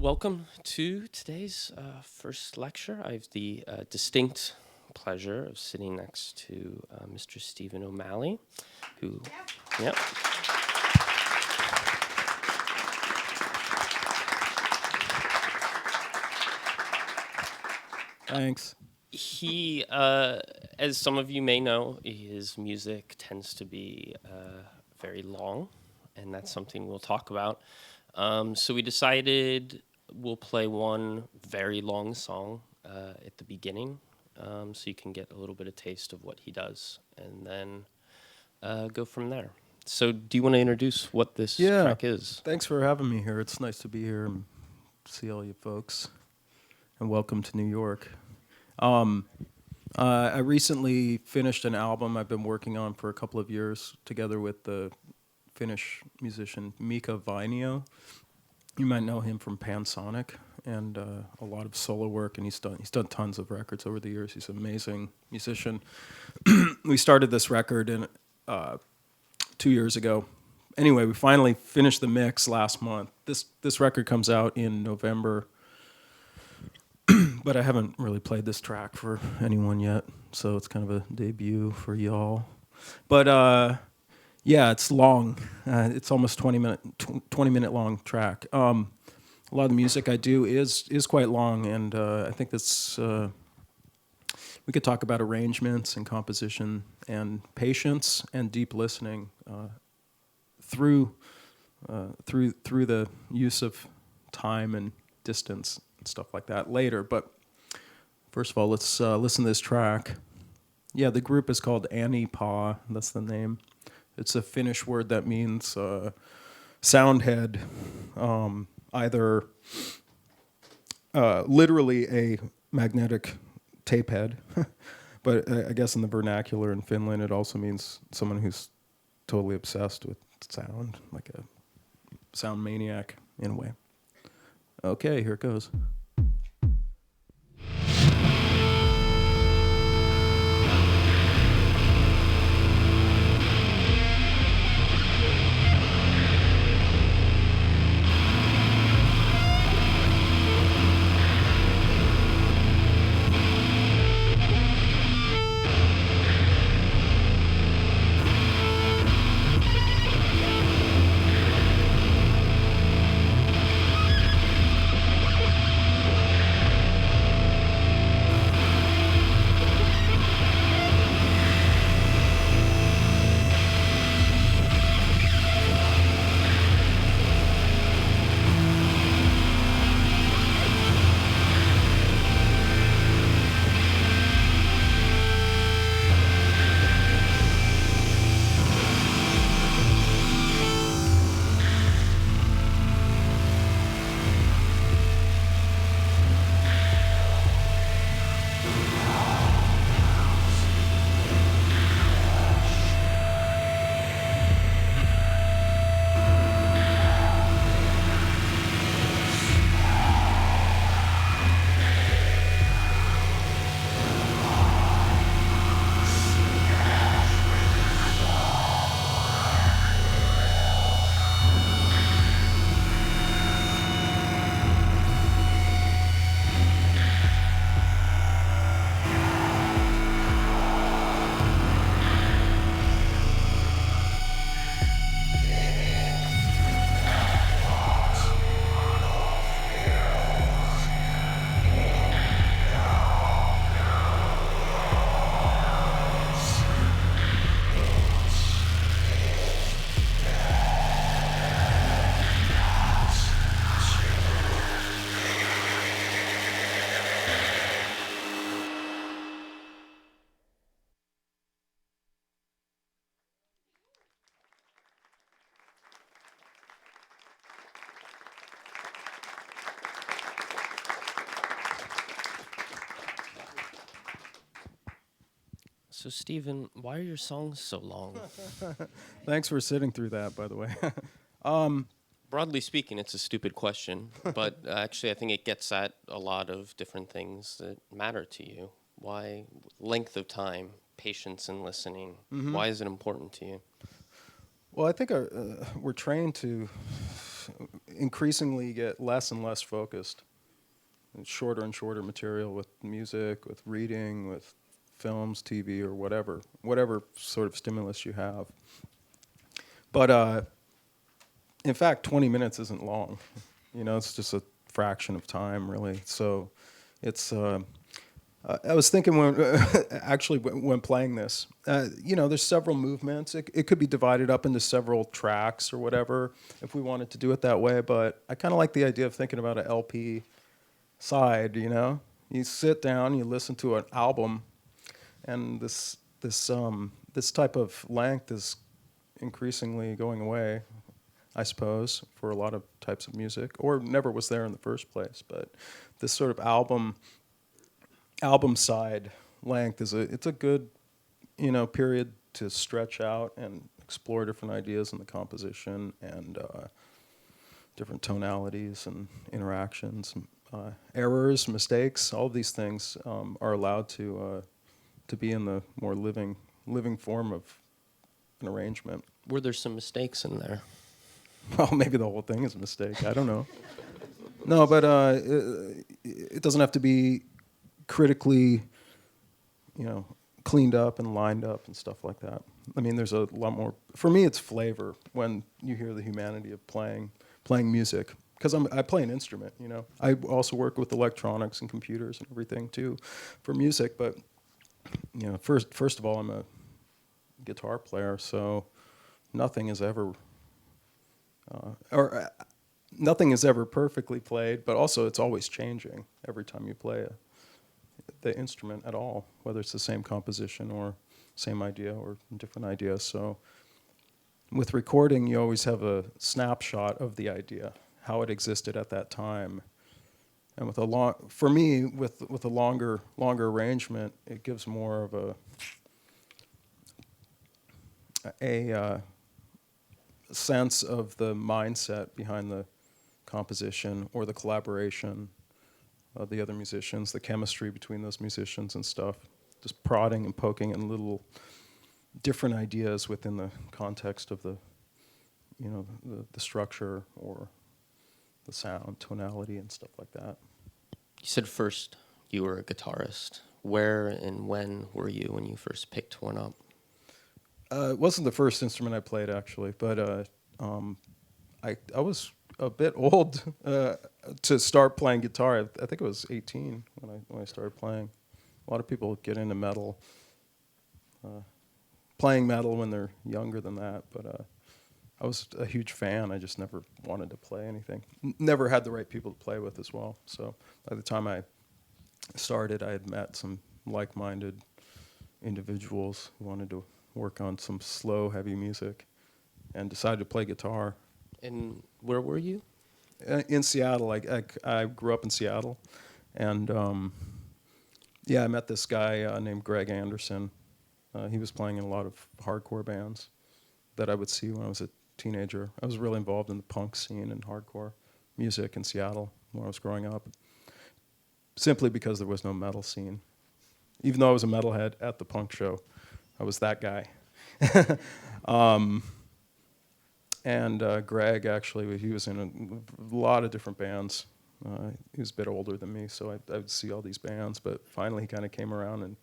Welcome to today's first lecture. I have the distinct pleasure of sitting next to Mr. Stephen O'Malley, who, yep. Thanks. He, as some of you may know, his music tends to be very long, and that's something we'll talk about. So we decided we'll play one very long song at the beginning, so you can get a little bit of taste of what he does, and then go from there. So do you want to introduce what this track is? Thanks for having me here. It's nice to be here and see all you folks. And welcome to New York. I recently finished an album I've been working on for a couple of years together with the Finnish musician Nico Vascellari. You might know him from Pansonic and a lot of solo work, and he's done tons of records over the years. He's an amazing musician. We started this record 2 years ago. Anyway, we finally finished the mix last month. This record comes out in November, but I haven't really played this track for anyone yet, so it's kind of a debut for y'all. But yeah, it's long. It's almost 20 minute long track. A lot of the music I do is quite long, and I think this we could talk about arrangements and composition and patience and deep listening through the use of time and distance and stuff like that later. But first of all, let's listen to this track. Yeah, the group is called ÄÄNIPÄÄ. That's the name. It's a Finnish word that means sound head, either literally a magnetic tape head, but I guess in the vernacular in Finland it also means someone who's totally obsessed with sound, like a sound maniac in a way. Okay, here it goes. So Stephen, why are your songs so long? Thanks for sitting through that, by the way. Broadly speaking, it's a stupid question, but actually I think it gets at a lot of different things that matter to you. Why length of time, patience and listening, why is it important to you? Well, I think we're trained to increasingly get less and less focused. It's shorter and shorter material with music, with reading, with films, TV, or whatever sort of stimulus you have. But in fact, 20 minutes isn't long. It's just a fraction of time, really. So it's. I was thinking when playing this, there's several movements. It could be divided up into several tracks or whatever if we wanted to do it that way. But I kind of like the idea of thinking about an LP side. You sit down, you listen to an album, and this type of length is increasingly going away, I suppose, for a lot of types of music, or never was there in the first place. But this sort of album side length it's a good period to stretch out and explore different ideas in the composition and different tonalities and interactions, errors, mistakes. All of these things are allowed to be in the more living form of an arrangement. Were there some mistakes in there? Well, maybe the whole thing is a mistake. I don't know. No, but it doesn't have to be critically, cleaned up and lined up and stuff like that. I mean, there's a lot more. For me, it's flavor when you hear the humanity of playing music, because I play an instrument. I also work with electronics and computers and everything too, for music. But first of all, I'm a guitar player, so nothing is ever nothing is ever perfectly played. But also, it's always changing every time you play the instrument at all, whether it's the same composition or same idea or different idea. So with recording, you always have a snapshot of the idea, how it existed at that time. And with a longer arrangement, it gives more of a sense of the mindset behind the composition or the collaboration of the other musicians, the chemistry between those musicians and stuff, just prodding and poking in little different ideas within the context of the structure or the sound, tonality, and stuff like that. You said first you were a guitarist. Where and when were you when you first picked one up? It wasn't the first instrument I played, actually, but I was a bit old to start playing guitar. I think it was 18 when I started playing. A lot of people get into metal, playing metal when they're younger than that, but I was a huge fan. I just never wanted to play anything. Never had the right people to play with as well. So by the time I started, I had met some like-minded individuals who wanted to work on some slow, heavy music, and decided to play guitar. And where were you? In Seattle. I grew up in Seattle, and I met this guy named Greg Anderson. He was playing in a lot of hardcore bands that I would see when I was a teenager. I was really involved in the punk scene and hardcore music in Seattle when I was growing up, simply because there was no metal scene. Even though I was a metalhead at the punk show, I was that guy. And Greg, actually, he was in a lot of different bands. He was a bit older than me, so I would see all these bands. But finally, he kind of came around and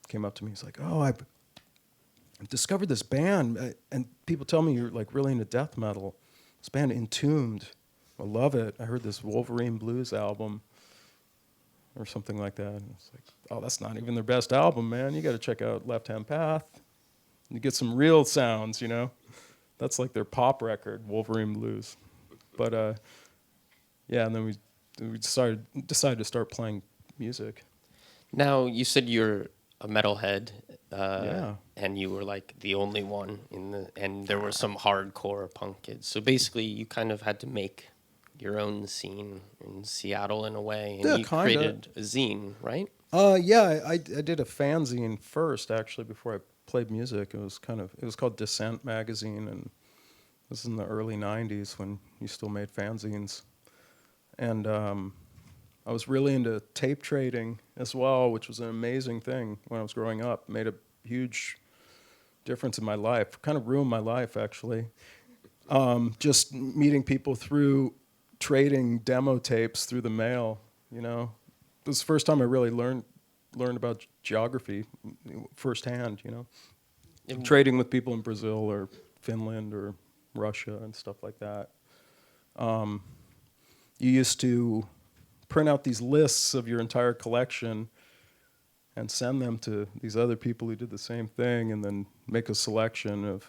came up to me. He's like, "Oh, I've discovered this band, and people tell me you're like really into death metal. This band, Entombed. I love it. I heard this Wolverine Blues album, or something like that." And it's like, "Oh, that's not even their best album, man. You got to check out Left Hand Path. You get some real sounds, That's like their pop record, Wolverine Blues." But and then we decided to start playing music. Now, you said you're a metalhead, Yeah. and you were like the only one and there were some hardcore punk kids. So basically, you kind of had to make your own scene in Seattle in a way, and you kinda. created a zine, right? I did a fanzine first, actually, before I played music. It was called Descent Magazine, and this is in the early 90s when you still made fanzines. And I was really into tape trading as well, which was an amazing thing when I was growing up. Made a huge difference in my life. Kind of ruined my life, actually. just meeting people through trading demo tapes through the mail. You know, it was the first time I really learned about geography firsthand. You know, trading with people in Brazil or Finland or Russia and stuff like that. You used to print out these lists of your entire collection and send them to these other people who did the same thing, and then make a selection of,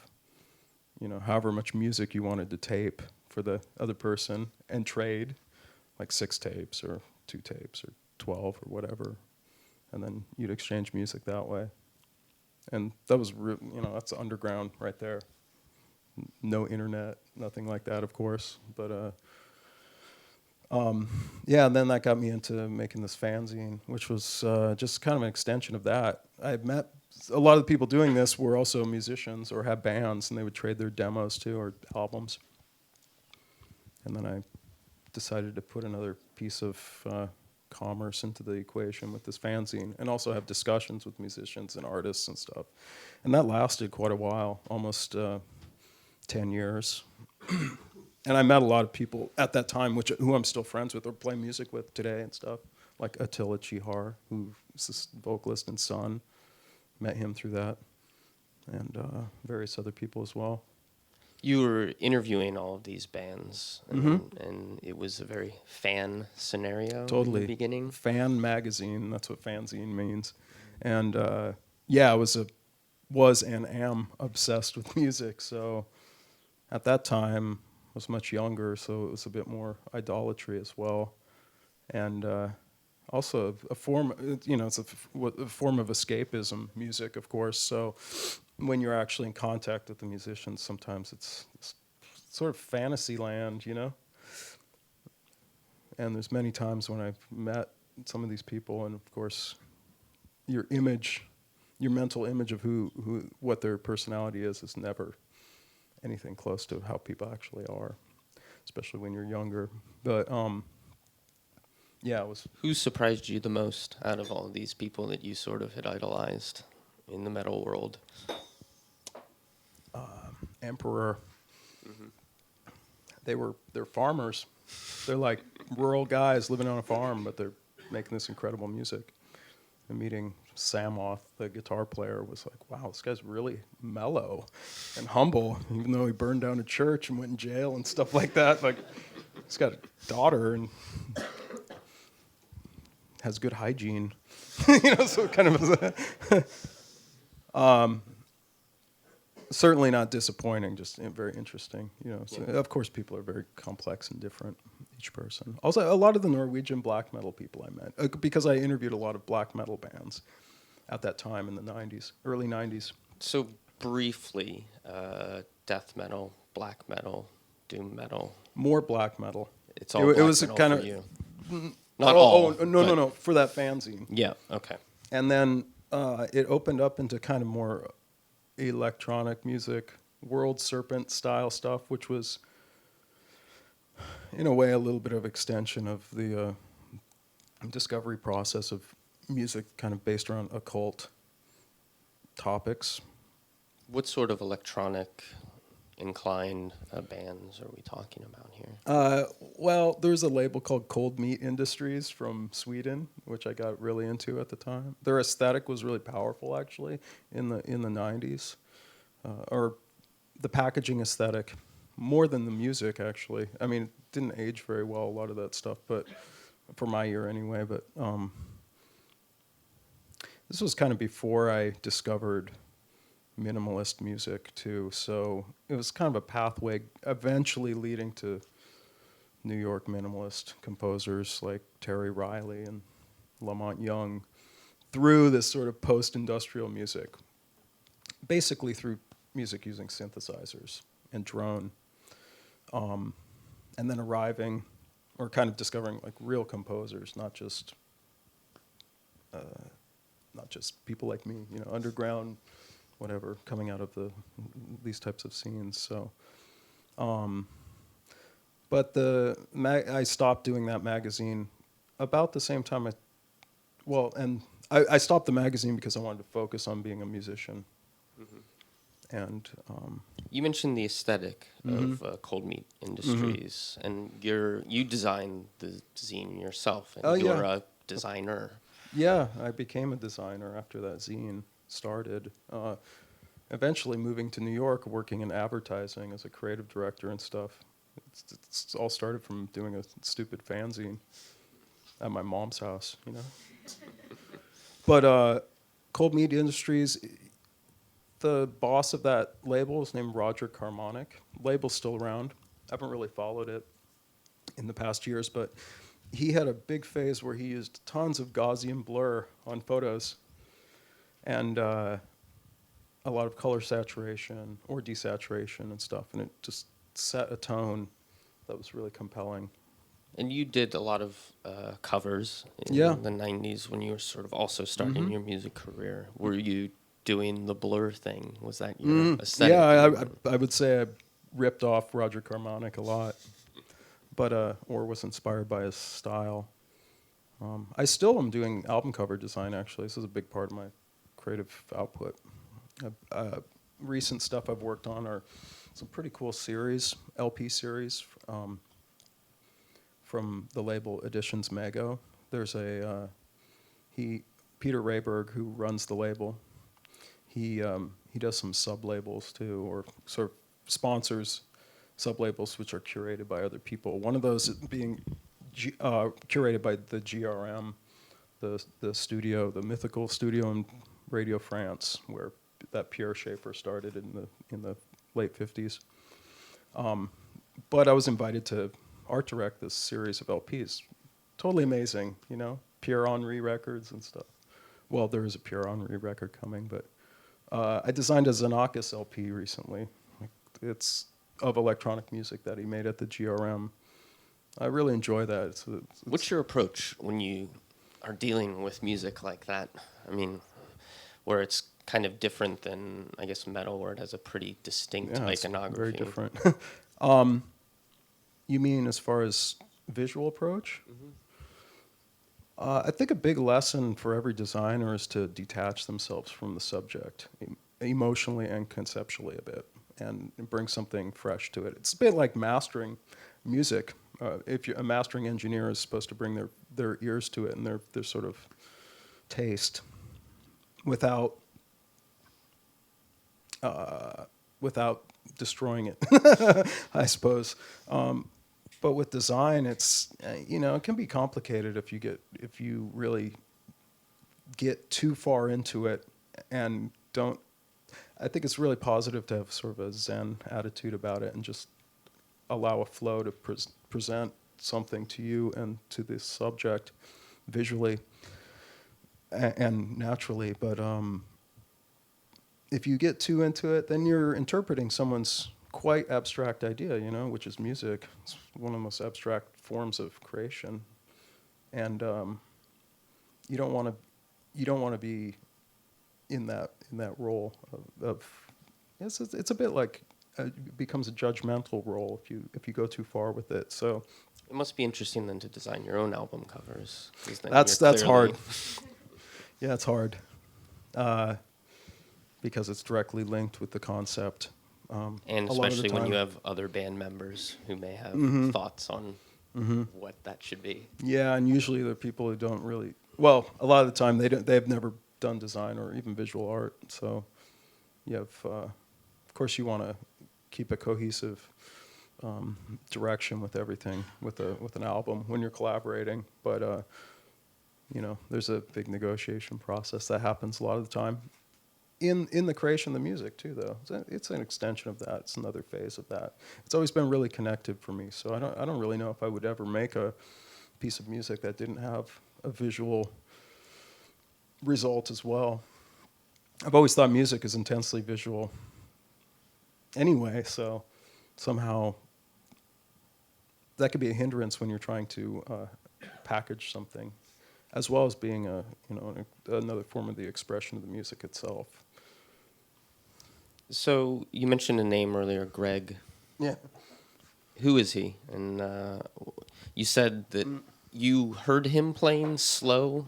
you know, however much music you wanted to tape for the other person, and trade, like 6 tapes or 2 tapes or 12 or whatever, and then you'd exchange music that way. And that was, you know, that's underground right there. No internet, nothing like that, of course. But yeah, and then that got me into making this fanzine, which was just kind of an extension of that. I met a lot of the people doing this were also musicians or had bands, and they would trade their demos too, or albums. And then I decided to put another piece of commerce into the equation with this fanzine, and also have discussions with musicians and artists and stuff. And that lasted quite a while, almost 10 years. And I met a lot of people at that time, who I'm still friends with or play music with today and stuff, like Attila Chihar, who's this vocalist in Sunn. Met him through that, and various other people as well. You were interviewing all of these bands, and it was a very fan scenario in the beginning. Fan magazine, that's what fanzine means. And yeah, I was and am obsessed with music. So at that time, I was much younger, so it was a bit more idolatry as well. And also a form, you know, it's a form of escapism, music, of course. So when you're actually in contact with the musicians, sometimes it's sort of fantasy land, you know? And there's many times when I've met some of these people, and of course, your mental image of what their personality is never anything close to how people actually are, especially when you're younger. But yeah, it was. Who surprised you the most out of all of these people that you sort of had idolized in the metal world? Emperor. They're farmers. They're like rural guys living on a farm, but they're making this incredible music. And meeting Samoth, the guitar player, was like, wow, this guy's really mellow and humble, even though he burned down a church and went in jail and stuff like that. Like, he's got a daughter and has good hygiene. You know, so kind of certainly not disappointing, just very interesting. You know, so of course people are very complex and different, each person. Also, a lot of the Norwegian black metal people I met, because I interviewed a lot of black metal bands at that time in the 90s, early 90s. So briefly, death metal, black metal, doom metal. More black metal. It's all black metal kind for you. Not all. No, for that fanzine. Yeah, okay. And then it opened up into kind of more electronic music, World Serpent style stuff, which was in a way a little bit of extension of the discovery process of music kind of based around occult topics. What sort of electronic inclined bands are we talking about here? Well, there's a label called Cold Meat Industries from Sweden, which I got really into at the time. Their aesthetic was really powerful, actually, in the 90s, or the packaging aesthetic, more than the music, actually. I mean, it didn't age very well, a lot of that stuff, but for my ear anyway. But this was kind of before I discovered minimalist music too, so it was kind of a pathway eventually leading to New York minimalist composers like Terry Riley and Lamont Young through this sort of post-industrial music, basically through music using synthesizers and drone, and then arriving or kind of discovering like real composers, not just people like me, you know, underground, whatever, coming out of these types of scenes. So, but I stopped doing that magazine about the same time I stopped the magazine because I wanted to focus on being a musician. And you mentioned the aesthetic of Cold Meat Industries, and you designed the zine yourself, and you're a designer. Yeah, I became a designer after that zine started. Eventually moving to New York, working in advertising as a creative director and stuff. It's all started from doing a stupid fanzine at my mom's house, you know. But Cold Meat Industries, the boss of that label is named Roger Carmonic. Label's still around. I haven't really followed it in the past years, but he had a big phase where he used tons of Gaussian blur on photos and a lot of color saturation or desaturation and stuff, and it just set a tone that was really compelling. And you did a lot of covers in the 90s when you were sort of also starting your music career. Were you doing the blur thing? Was that your aesthetic? Yeah, I would say I ripped off Roger Carmonic a lot, but or was inspired by his style. I still am doing album cover design, actually. This is a big part of my creative output. Recent stuff I've worked on are some pretty cool series, LP series, from the label Editions Mago. There's Peter Rayberg, who runs the label. He does some sub-labels too, or sort of sponsors sub-labels which are curated by other people. One of those being curated by the GRM, the studio, the mythical studio in Radio France, where that Pierre Schaeffer started in the late 50s. But I was invited to art direct this series of LPs. Totally amazing, you know, Pierre Henry records and stuff. Well, there is a Pierre Henry record coming, but I designed a Xenakis LP recently. It's of electronic music that he made at the GRM. I really enjoy that. It's What's your approach when you are dealing with music like that? I mean, where it's kind of different than, I guess, metal, where it has a pretty distinct iconography. Very different. You mean as far as visual approach? I think a big lesson for every designer is to detach themselves from the subject, emotionally and conceptually a bit, and bring something fresh to it. It's a bit like mastering music. If a mastering engineer is supposed to bring their ears to it and their sort of taste without destroying it, I suppose. But with design, it's it can be complicated if you really get too far into it and don't. I think it's really positive to have sort of a Zen attitude about it and just allow a flow to present something to you and to the subject visually and naturally. But if you get too into it, then you're interpreting someone's quite abstract idea, which is music. It's one of the most abstract forms of creation, and you don't want to be in that role of it's a bit like it becomes a judgmental role if you go too far with it. So it must be interesting then to design your own album covers. That's hard. Yeah, it's hard because it's directly linked with the concept. And especially when you have other band members who may have thoughts on what that should be. Yeah, and usually they're people who don't really. Well, a lot of the time they've never done design or even visual art. So you have, of course, you want to keep a cohesive direction with everything with an album when you're collaborating. But there's a big negotiation process that happens a lot of the time. In the creation of the music too, though, it's an extension of that. It's another phase of that. It's always been really connected for me. So I don't really know if I would ever make a piece of music that didn't have a visual result as well. I've always thought music is intensely visual. Anyway, so somehow that could be a hindrance when you're trying to package something, as well as being another form of the expression of the music itself. So you mentioned a name earlier, Greg. Yeah. Who is he? And you said that you heard him playing slower.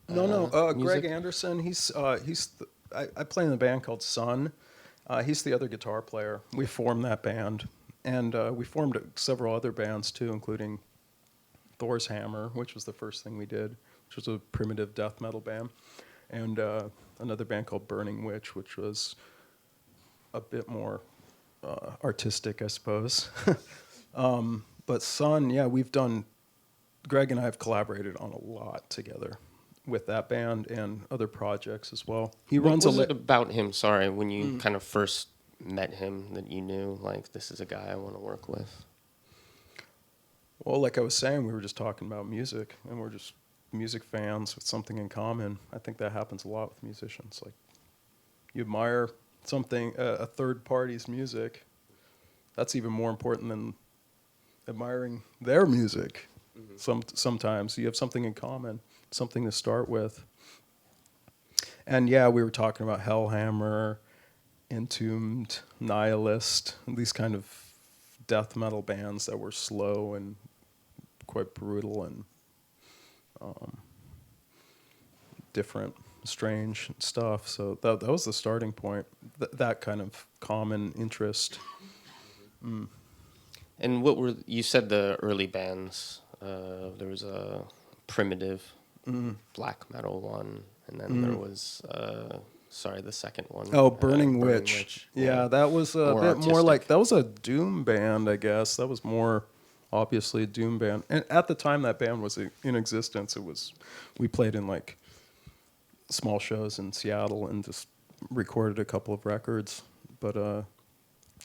No. Greg Anderson. He's I play in a band called Sunn. He's the other guitar player. We formed that band, and we formed several other bands too, including Thor's Hammer, which was the first thing we did, which was a primitive death metal band, and another band called Burning Witch, which was a bit more artistic, I suppose. But Sunn, yeah, Greg and I have collaborated on a lot together with that band and other projects as well. He runs What was it about him, sorry, when you kind of first met him that you knew, like, this is a guy I want to work with? Well, like I was saying, we were just talking about music, and we're just music fans with something in common. I think that happens a lot with musicians. Like, you admire something, a third party's music. That's even more important than admiring their music. Sometimes you have something in common, something to start with. And yeah, we were talking about Hellhammer, Entombed, Nihilist, these kind of death metal bands that were slow and quite brutal and different, strange stuff. So that was the starting point, that kind of common interest. And you said the early bands, there was a primitive black metal one, and then there was, the second one. Oh, Burning Witch. Yeah, that was a bit artistic. more like, that was a doom band, I guess. That was more obviously a doom band. And at the time that band was in existence, we played in like small shows in Seattle and just recorded a couple of records. But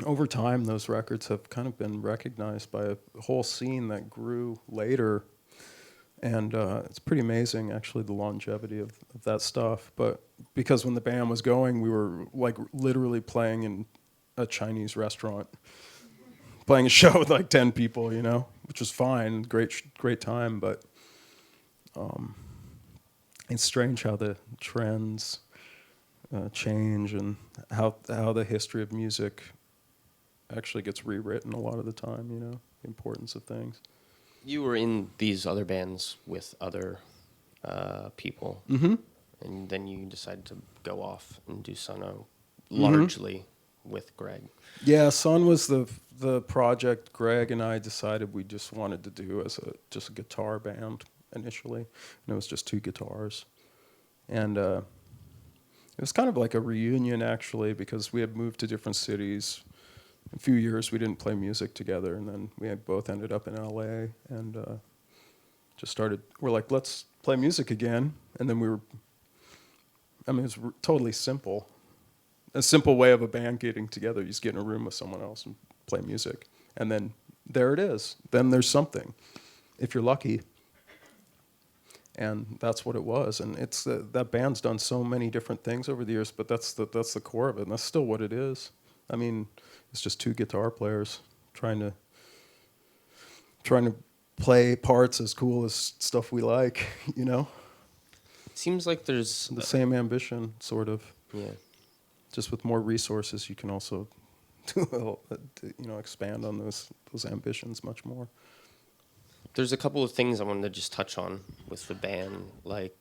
over time, those records have kind of been recognized by a whole scene that grew later. And it's pretty amazing, actually, the longevity of that stuff. But because when the band was going, we were like literally playing in a Chinese restaurant, playing a show with like 10 people, you know, which was fine, great time. But it's strange how the trends change and how the history of music actually gets rewritten a lot of the time, you know, the importance of things. You were in these other bands with other people, and then you decided to go off and do Sunn O largely with Greg. Yeah, Sunn was the project Greg and I decided we just wanted to do as just a guitar band initially, and it was just 2 guitars. And it was kind of like a reunion, actually, because we had moved to different cities. A few years we didn't play music together, and then we had both ended up in LA and we're like, let's play music again. And then it was totally simple. A simple way of a band getting together. You just get in a room with someone else and play music. And then there it is. Then there's something, if you're lucky. And that's what it was. And it's that band's done so many different things over the years, but that's the core of it, and that's still what it is. I mean, it's just 2 guitar players trying to play parts as cool as stuff we like, you know? It seems like there's the same ambition, sort of. Yeah. Just with more resources, you can also expand on those ambitions much more. There's a couple of things I wanted to just touch on with the band. Like,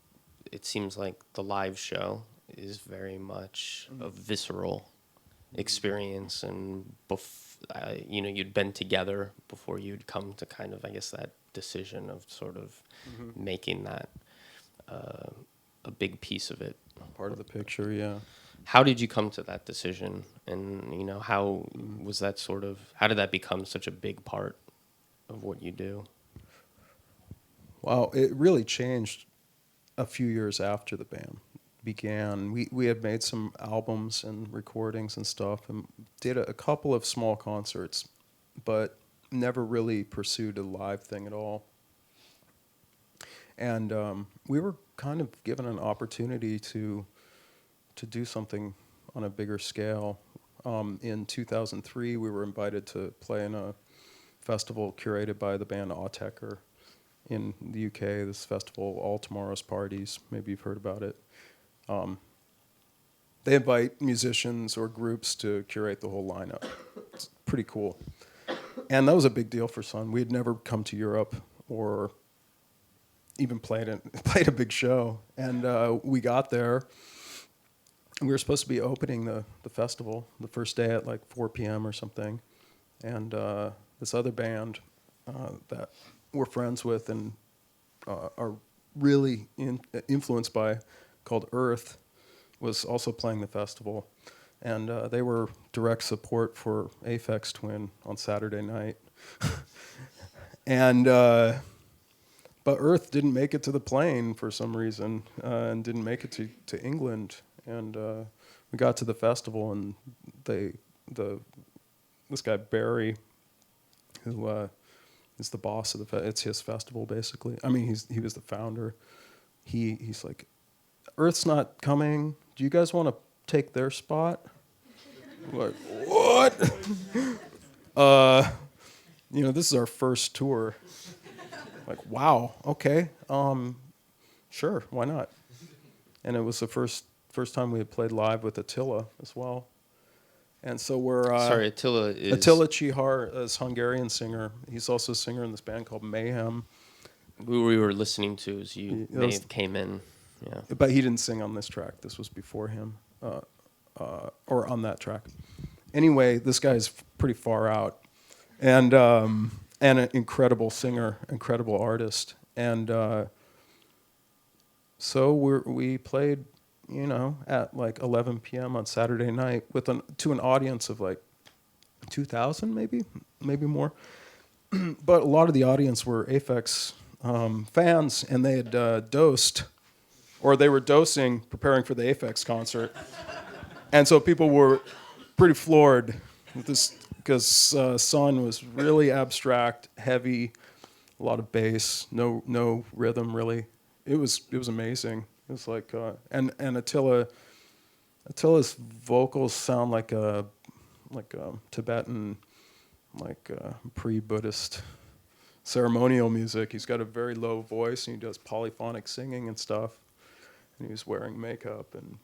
it seems like the live show is very much a visceral experience, and you'd been together before you'd come to kind of, I guess, that decision of sort of making that a big piece of it. Part of the picture, yeah. How did you come to that decision? And, how was that how did that become such a big part of what you do? Wow, it really changed a few years after the band began. We had made some albums and recordings and stuff and did a couple of small concerts, but never really pursued a live thing at all. And we were kind of given an opportunity to do something on a bigger scale. In 2003, we were invited to play in a festival curated by the band Autechre in the UK, this festival, All Tomorrow's Parties. Maybe you've heard about it. They invite musicians or groups to curate the whole lineup. It's pretty cool. And that was a big deal for Sunn. We had never come to Europe or even played a big show. And we got there, we were supposed to be opening the festival the first day at like 4 p.m. or something, and this other band that we're friends with and are really influenced by, called Earth, was also playing the festival, and they were direct support for Aphex Twin on Saturday night, and but Earth didn't make it to the plane for some reason, and didn't make it to England, and we got to the festival, and this guy Barry, who is the boss of it's his festival basically. I mean, he was the founder. He's like, Earth's not coming. Do you guys want to take their spot? Like, what? This is our first tour. Like, wow, okay, sure, why not? And it was the first time we had played live with Attila as well. And so we're... Sorry, Attila is... Attila Chihar is Hungarian singer. He's also a singer in this band called Mayhem. Who we were listening to as you may have came in. Yeah. But he didn't sing on this track. This was before him, or on that track. Anyway, this guy's pretty far out, and an incredible singer, incredible artist. And so we played, at like 11 p.m. on Saturday night to an audience of like 2,000, maybe more. But a lot of the audience were Aphex fans, and they had dosed, or they were dosing, preparing for the Aphex concert. And so people were pretty floored with this, because Sunn was really abstract, heavy, a lot of bass, no rhythm really. It was amazing. It was like and Attila's vocals sound like a Tibetan, pre-Buddhist ceremonial music. He's got a very low voice, and he does polyphonic singing and stuff. And he was wearing makeup, and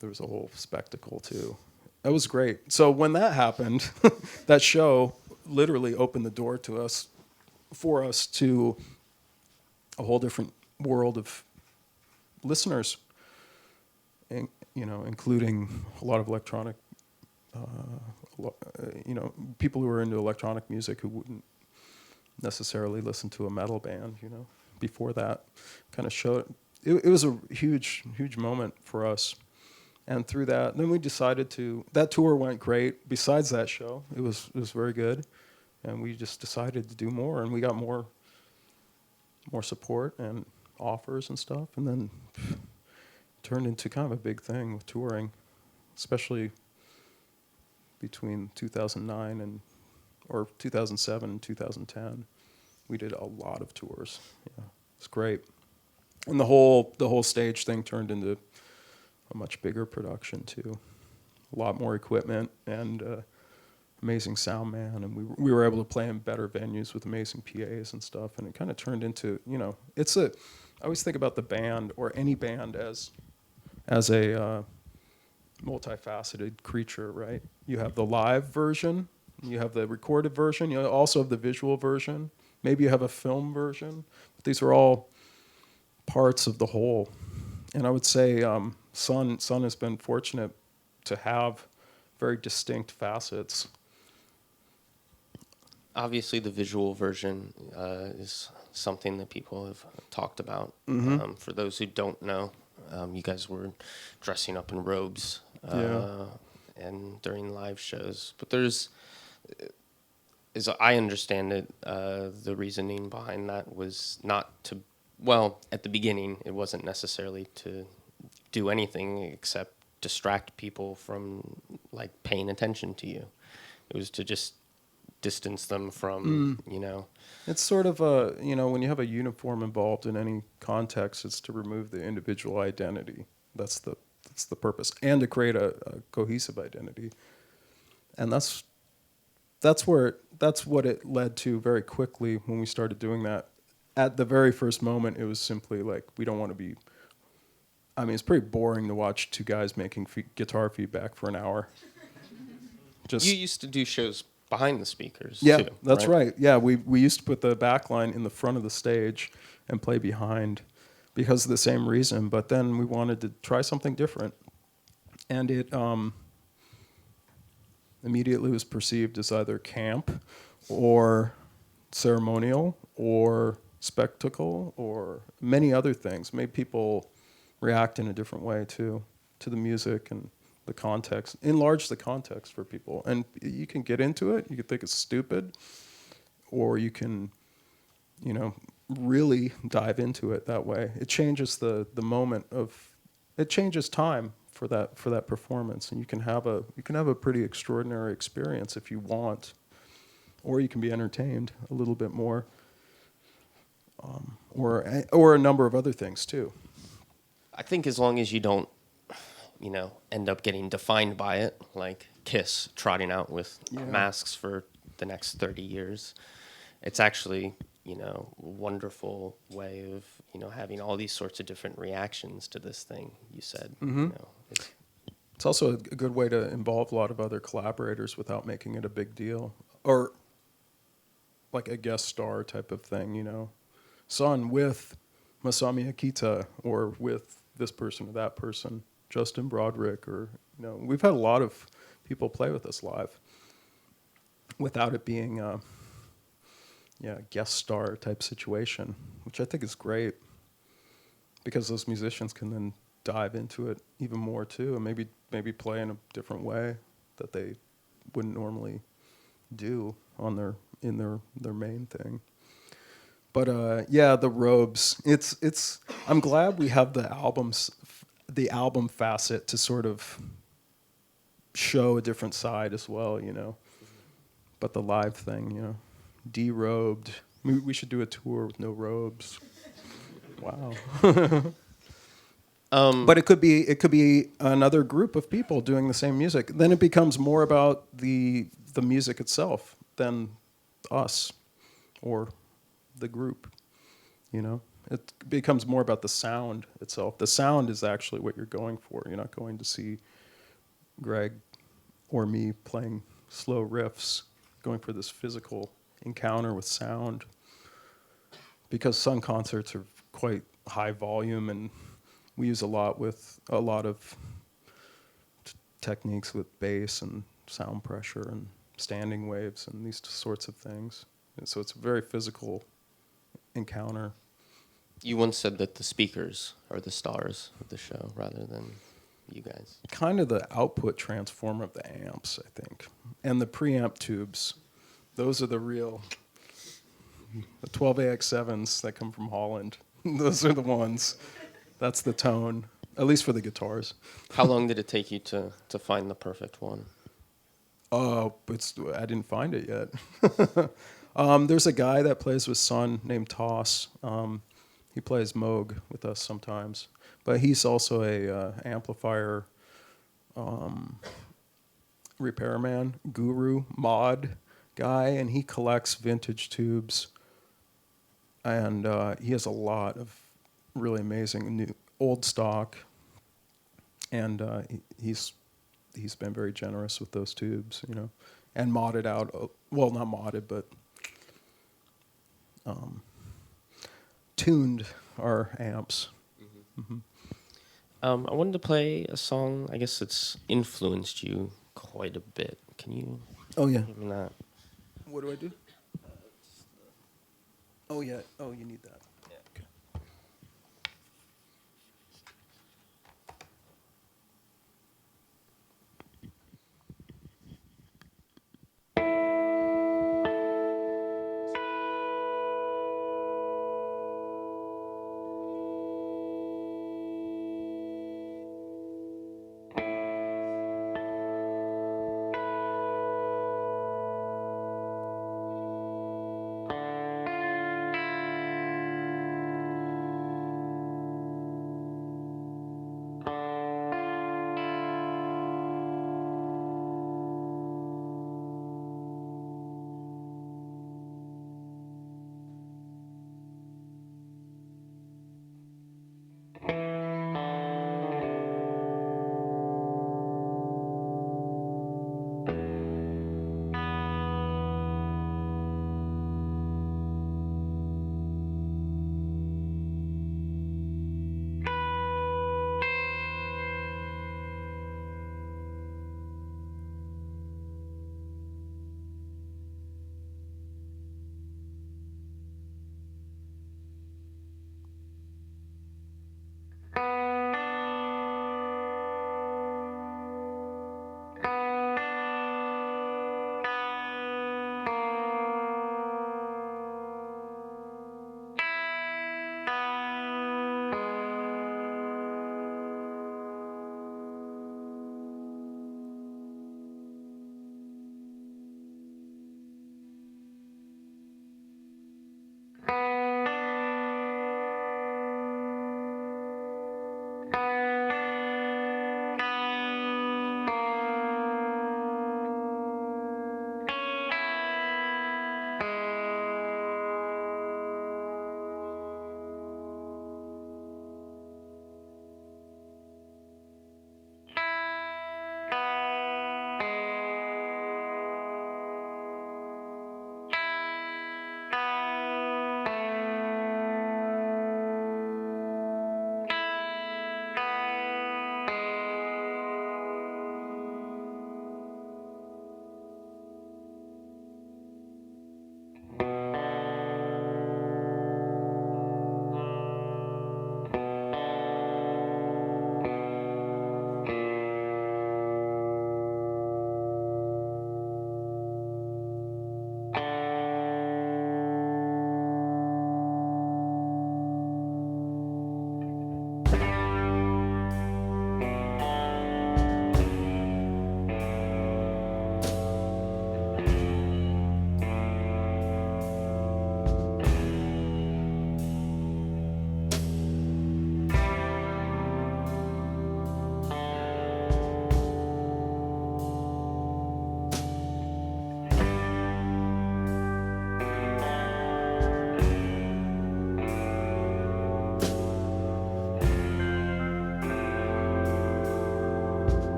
there was a whole spectacle too. It was great. So when that happened, that show literally opened the door for us to a whole different world of listeners, including a lot of electronic, people who are into electronic music who wouldn't necessarily listen to a metal band, before that kind of showed. It was a huge moment for us. And through that, then we decided that tour went great. Besides that show, it was very good. And we just decided to do more, and we got more support and offers and stuff, and then turned into kind of a big thing with touring, especially between 2009 or 2007 and 2010. We did a lot of tours. Yeah, it's great. And the whole stage thing turned into a much bigger production too. A lot more equipment and amazing sound man, and we were able to play in better venues with amazing PAs and stuff, and it kind of turned into, I always think about the band or any band as a multifaceted creature, right? You have the live version, you have the recorded version, you also have the visual version, maybe you have a film version, but these are all parts of the whole. And I would say Sunn has been fortunate to have very distinct facets. Obviously, the visual version is something that people have talked about. Mm-hmm. For those who don't know, you guys were dressing up in robes and during live shows. But there's, as I understand it, the reasoning behind that was not to, at the beginning, it wasn't necessarily to do anything except distract people from paying attention to you. It was to just distance them from, It's sort of when you have a uniform involved in any context, it's to remove the individual identity. That's the purpose, and to create a cohesive identity. And that's what it led to very quickly when we started doing that. At the very first moment, it was simply we don't want to be. I mean, it's pretty boring to watch two guys making guitar feedback for an hour. You used to do shows behind the speakers, yeah, too, that's right. Yeah, we used to put the back line in the front of the stage and play behind because of the same reason. But then we wanted to try something different. and it immediately was perceived as either camp or ceremonial or spectacle or many other things. Made people react in a different way too to the music and the context. Enlarge the context for people, and you can get into it. You can think it's stupid, or you can, you know, really dive into it that way. It changes the moment of, it changes time for that performance, and you can have a pretty extraordinary experience if you want, or you can be entertained a little bit more, or a number of other things too. I think as long as you don't, end up getting defined by it, like Kiss trotting out with masks for the next 30 years, it's actually, wonderful way of, having all these sorts of different reactions to this thing you said. Mm-hmm. It's also a good way to involve a lot of other collaborators without making it a big deal, or like a guest star type of thing, Sunn with Masami Akita, or with this person or that person, Justin Broderick, or, we've had a lot of people play with us live without it being a guest star type situation, which I think is great, because those musicians can then dive into it even more too, and maybe play in a different way that they wouldn't normally do in their main thing. But the robes. It's. I'm glad we have the album facet to sort of show a different side as well, But the live thing, derobed. We should do a tour with no robes. Wow. But it could be another group of people doing the same music. Then it becomes more about the music itself than us or the group. It becomes more about the sound itself. The sound is actually what you're going for. You're not going to see Greg or me playing slow riffs, going for this physical encounter with sound. Because Sunn concerts are quite high volume, and we use a lot of techniques with bass and sound pressure and standing waves and these sorts of things. And so it's a very physical encounter. You once said that the speakers are the stars of the show rather than you guys. Kind of the output transformer of the amps, I think. And the preamp tubes. Those are the 12AX7s that come from Holland. Those are the ones. That's the tone, at least for the guitars. How long did it take you to find the perfect one? I didn't find it yet. There's a guy that plays with Sunn named Toss. He plays Moog with us sometimes, but he's also a amplifier repairman, guru, mod guy, and he collects vintage tubes. And he has a lot of really amazing new old stock, and he's been very generous with those tubes, and modded out. Well, not modded, but tuned our amps. Mm-hmm. I wanted to play a song. I guess it's influenced you quite a bit. Can you? Oh yeah. Give me that. What do I do? Oh yeah. Oh, you need that. Yeah. Okay.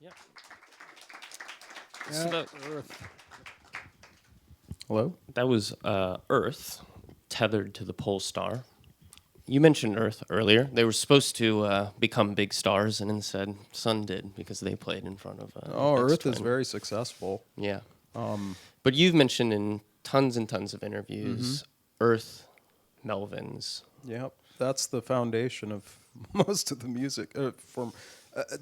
Yeah. Yeah, So Earth. Hello? that was Earth, tethered to the Polestar. You mentioned Earth earlier. They were supposed to become big stars, and instead Sun did because they played in front of Oh, big Earth is twin. very successful. Yeah. But you've mentioned in tons and tons of interviews Earth, Melvins. Yep, that's the foundation of most of the music. From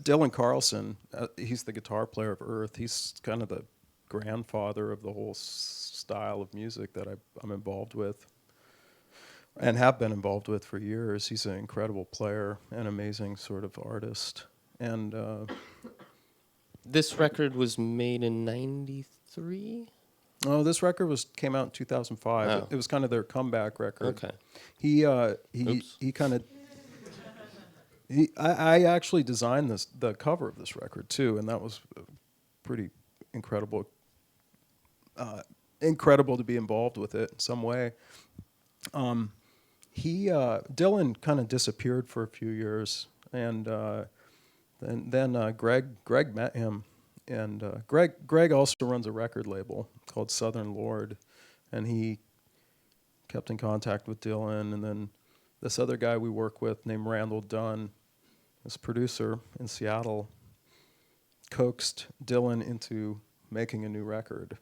Dylan Carlson, he's the guitar player of Earth. He's kind of the grandfather of the whole style of music that I'm involved with and have been involved with for years. He's an incredible player, an amazing sort of artist. And This record was made in '93. oh, this record came out in 2005. Oh. It was kind of their comeback record. Okay. He Oops. kind of I actually designed the cover of this record too, and that was pretty incredible. Incredible to be involved with it in some way. Dylan kind of disappeared for a few years, and then Greg met him, and Greg also runs a record label called Southern Lord, and he kept in contact with Dylan, and then this other guy we work with named Randall Dunn, this producer in Seattle, coaxed Dylan into making a new record,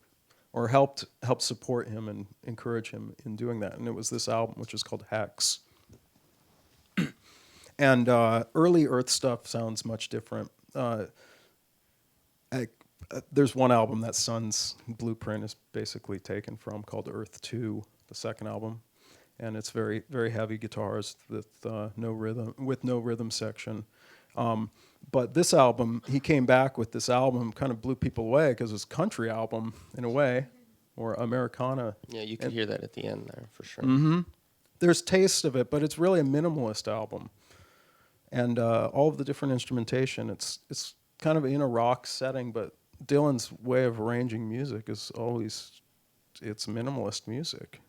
or helped support him and encourage him in doing that. And it was this album, which is called Hex. And early Earth stuff sounds much different. There's one album that Sunn's blueprint is basically taken from called Earth 2, the second album. And it's very, very heavy guitars with no rhythm section. But this album, he came back with this album, kind of blew people away because it was a country album in a way, or Americana. Yeah, you could hear that at the end there for sure. Mm-hmm. There's taste of it, but it's really a minimalist album. And all of the different instrumentation, it's kind of in a rock setting, but Dylan's way of arranging music is always, it's minimalist music,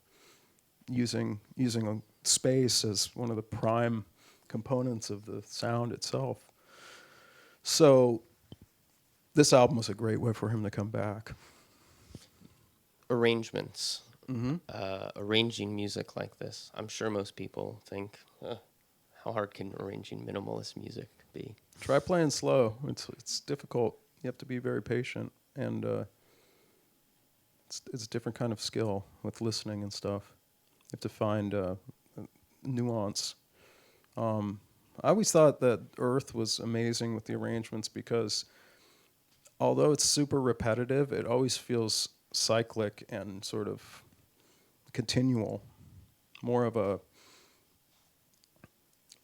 using a space as one of the prime components of the sound itself. So this album was a great way for him to come back. Arrangements. Arranging music like this. I'm sure most people think, how hard can arranging minimalist music be? Try playing slow. It's difficult. You have to be very patient, and it's a different kind of skill with listening and stuff. You have to find nuance. I always thought that Earth was amazing with the arrangements because although it's super repetitive, it always feels cyclic and sort of continual. More of a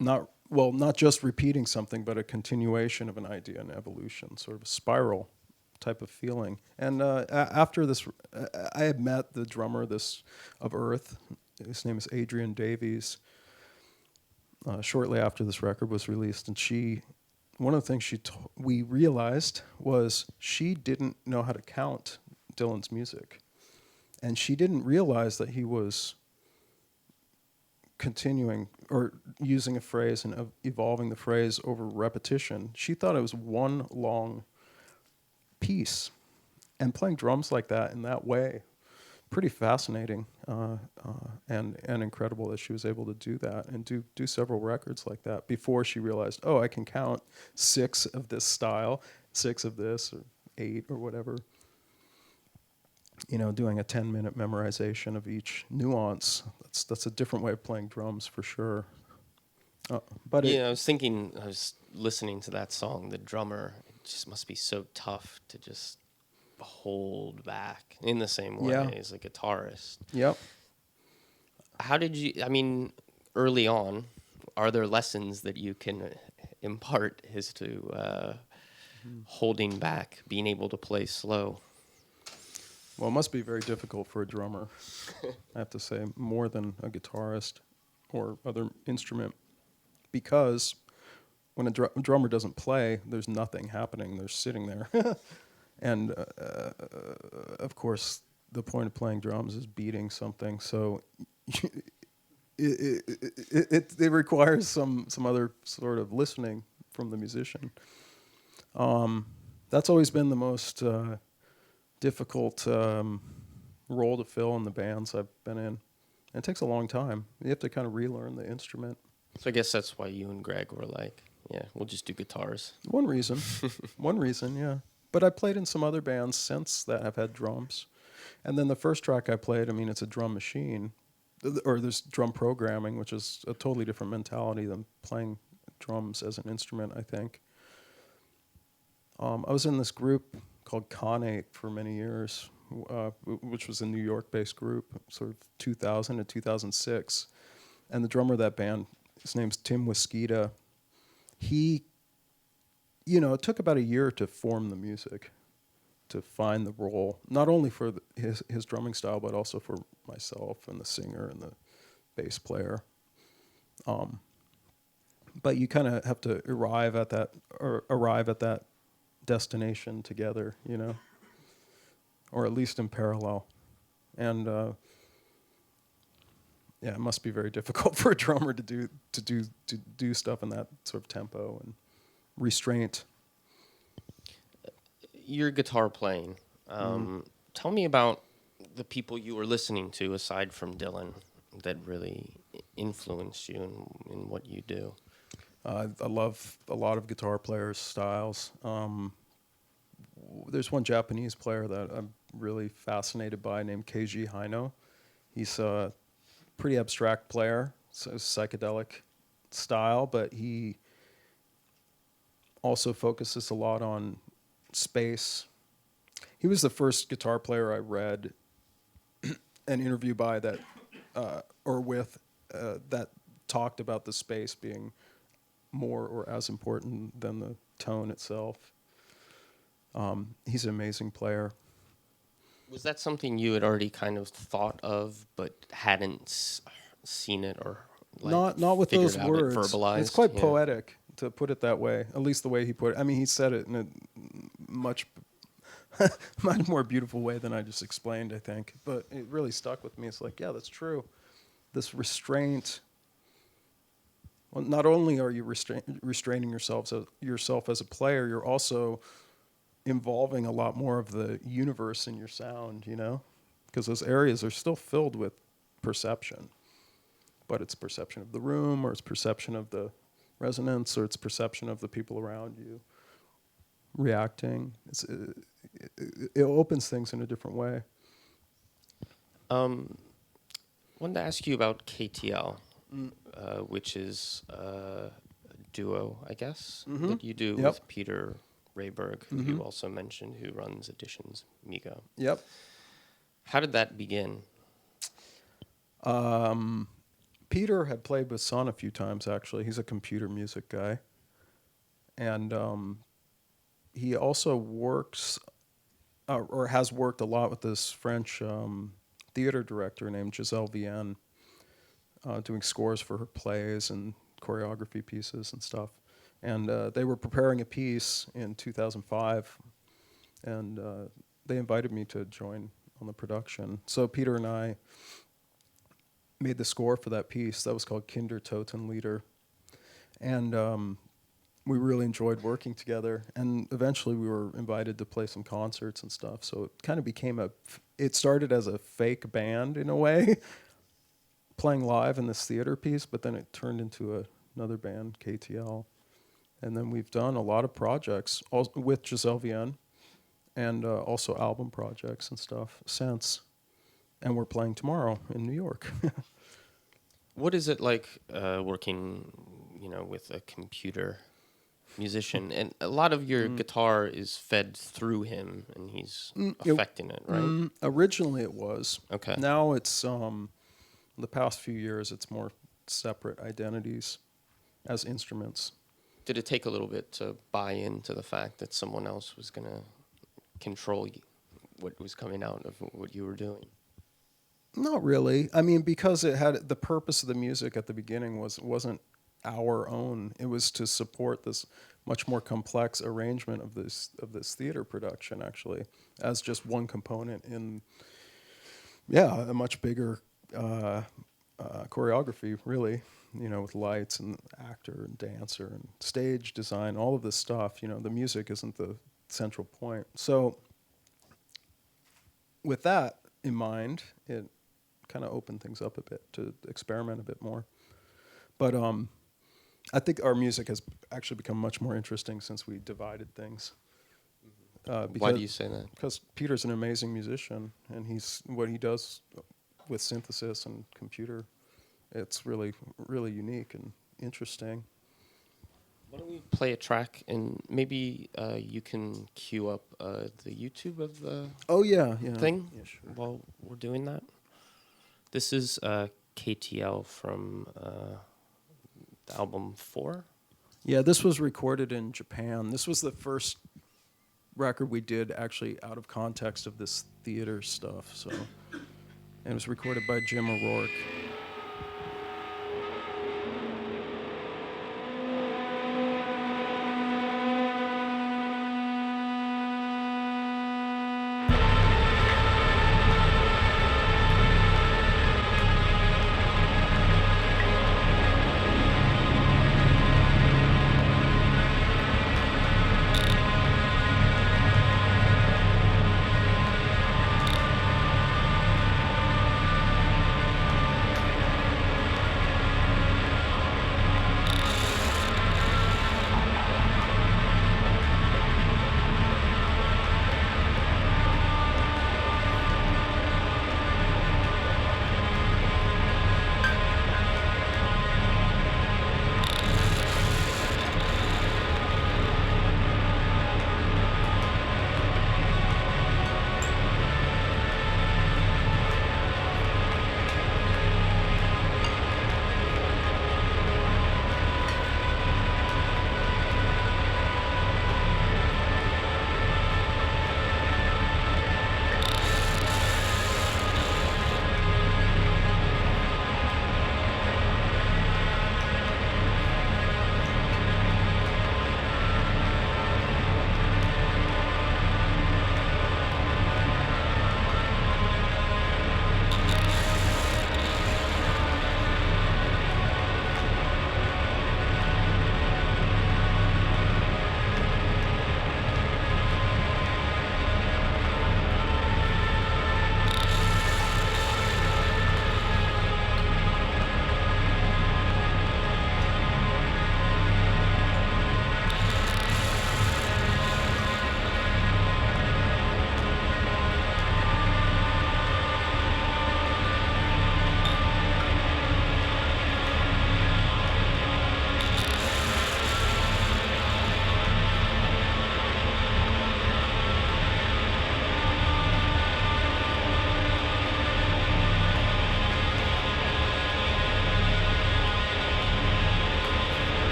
not just repeating something, but a continuation of an idea and evolution, sort of a spiral type of feeling. And after this, I had met the drummer of Earth. His name is Adrian Davies. Shortly after this record was released, and one of the things we realized was she didn't know how to count Dylan's music, and she didn't realize that he was continuing or using a phrase and evolving the phrase over repetition. She thought it was one long piece, and playing drums like that in that way, pretty fascinating and incredible that she was able to do that and do several records like that before she realized, oh, I can count 6 of this style, 6 of this, or 8 or whatever. Doing a 10-minute memorization of each nuance. That's a different way of playing drums for sure. But I was listening to that song, the drummer, it just must be so tough to just hold back in the same way as a guitarist. Yep. How did you, early on, are there lessons that you can impart as to holding back, being able to play slow? Well, it must be very difficult for a drummer, I have to say, more than a guitarist or other instrument, because when a drummer doesn't play, there's nothing happening. They're sitting there. And, of course, the point of playing drums is beating something, so it requires some other sort of listening from the musician. That's always been the most difficult role to fill in the bands I've been in. And it takes a long time. You have to kind of relearn the instrument. So I guess that's why you and Greg were like, yeah, we'll just do guitars. One reason. One reason, yeah. But I played in some other bands since that have had drums. And then the first track I played, I mean, it's a drum machine. Or there's drum programming, which is a totally different mentality than playing drums as an instrument, I think. I was in this group called Khanate for many years, which was a New York-based group, sort of 2000 to 2006. And the drummer of that band, his name's Tim Wasquita. He, it took about a year to form the music, to find the role, not only for his drumming style, but also for myself and the singer and the bass player. But you kind of have to arrive at that destination together, or at least in parallel. And yeah, it must be very difficult for a drummer to do stuff in that sort of tempo and restraint. Your guitar playing. Tell me about the people you were listening to aside from Dylan that really influenced you in what you do. I love a lot of guitar players' styles. There's one Japanese player that I'm really fascinated by named Keiji Haino. He's a pretty abstract player, so psychedelic style, but he also focuses a lot on space. He was the first guitar player I read an interview by that, that talked about the space being more or as important than the tone itself. He's an amazing player. Was that something you had already kind of thought of, but hadn't seen it or not with those words. Verbalized? It's quite poetic to put it that way. At least the way he put it. I mean, he said it in a much more beautiful way than I just explained, I think. But it really stuck with me. It's like, yeah, that's true. This restraint. Well, not only are you restraining yourself as a player, you're also involving a lot more of the universe in your sound, because those areas are still filled with perception. But it's perception of the room, or it's perception of the resonance, or it's perception of the people around you reacting. It opens things in a different way. Wanted to ask you about KTL, which is a duo, I guess, that you do with Peter Rayberg, who you also mentioned, who runs Editions Migo. Yep. How did that begin? Peter had played with Sunn a few times, actually. He's a computer music guy. And he also works, or has worked a lot with this French theater director named Gisèle Vienne, doing scores for her plays and choreography pieces and stuff. And they were preparing a piece in 2005, and they invited me to join on the production. So Peter and I made the score for that piece. That was called Kinder Totenlieder. And we really enjoyed working together. And eventually we were invited to play some concerts and stuff. So it kind of became it started as a fake band in a way, playing live in this theater piece, but then it turned into another band, KTL. And then we've done a lot of projects with Gisèle Vienne, and also album projects and stuff since. And we're playing tomorrow in New York. What is it like working, with a computer musician? And a lot of your guitar is fed through him, and he's affecting it, right? Originally it was. Okay. Now it's, the past few years, it's more separate identities as instruments. Did it take a little bit to buy into the fact that someone else was going to control what was coming out of what you were doing? Not really. I mean, because it had the purpose of the music at the beginning wasn't our own. It was to support this much more complex arrangement of this theater production, actually, as just one component in, a much bigger choreography, really. With lights and actor and dancer and stage design, all of this stuff. The music isn't the central point. So with that in mind, it kind of opened things up a bit to experiment a bit more. But I think our music has actually become much more interesting since we divided things. Why do you say that? Because Peter's an amazing musician, and what he does with synthesis and computer, it's really, really unique and interesting. Why don't we play a track, and maybe you can cue up the YouTube of the thing Yeah, sure. while we're doing that. This is KTL from the album 4. Yeah, this was recorded in Japan. This was the first record we did actually out of context of this theater stuff. So, and it was recorded by Jim O'Rourke.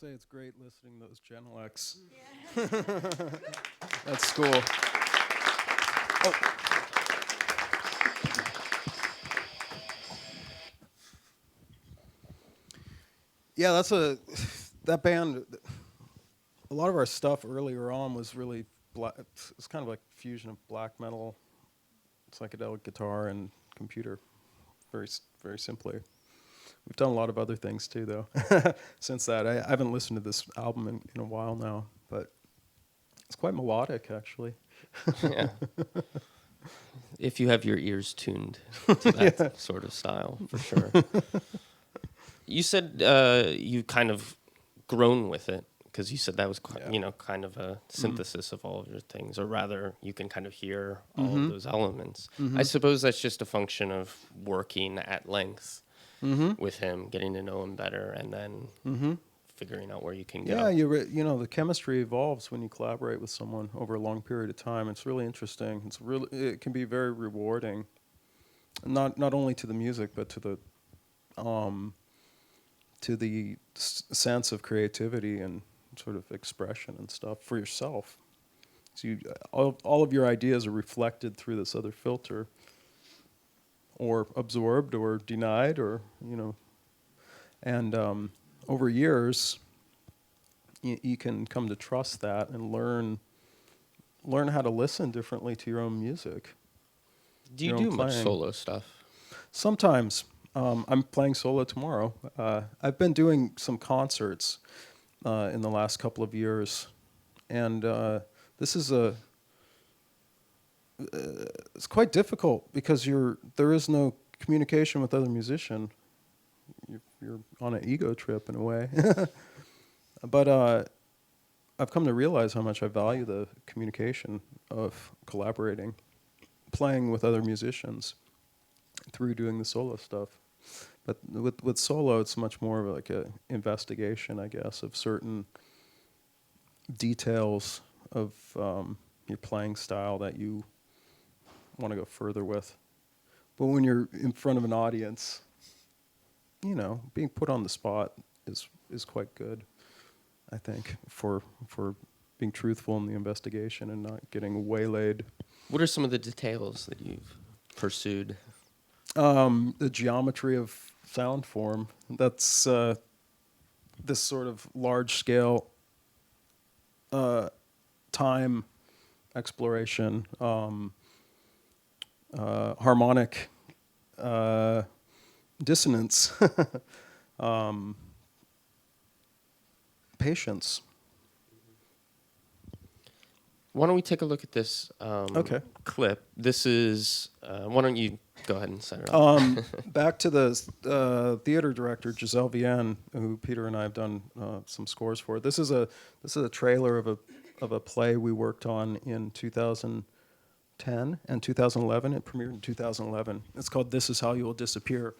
Say it's great listening to those Genelecs. Yeah. That's cool. Oh. Yeah, that band. A lot of our stuff earlier on was really it's kind of like fusion of black metal, psychedelic guitar, and computer, very very simply. We've done a lot of other things too, though. Since that, I haven't listened to this album in a while now, but it's quite melodic, actually. Yeah. If you have your ears tuned to that sort of style, for sure. You said you kind of grown with it, because you said that was kind of a synthesis of all of your things, or rather, you can kind of hear all of those elements. I suppose that's just a function of working at length with him, getting to know him better, and then figuring out where you can go. Yeah, the chemistry evolves when you collaborate with someone over a long period of time. It's really interesting. It can be very rewarding, not only to the music, but to the sense of creativity and sort of expression and stuff for yourself. So all of your ideas are reflected through this other filter, or absorbed, or denied, or and over years, you can come to trust that and learn how to listen differently to your own music. Do you do much solo stuff? Sometimes. I'm playing solo tomorrow. I've been doing some concerts in the last couple of years, and this is it's quite difficult because there is no communication with other musicians. You're on an ego trip in a way. But I've come to realize how much I value the communication of collaborating, playing with other musicians through doing the solo stuff. But with solo, it's much more of like a investigation, I guess, of certain details of your playing style that you want to go further with. But when you're in front of an audience, being put on the spot is quite good, I think, for being truthful in the investigation and not getting waylaid. What are some of the details that you've pursued? The geometry of sound form. That's this sort of large-scale time exploration, harmonic dissonance, patience. Why don't we take a look at this clip? This is, why don't you go ahead and set it up? Back to the theater director, Gisèle Vienne, who Peter and I have done some scores for. This is a trailer of a play we worked on in 2010 and 2011. It premiered in 2011. It's called This Is How You Will Disappear.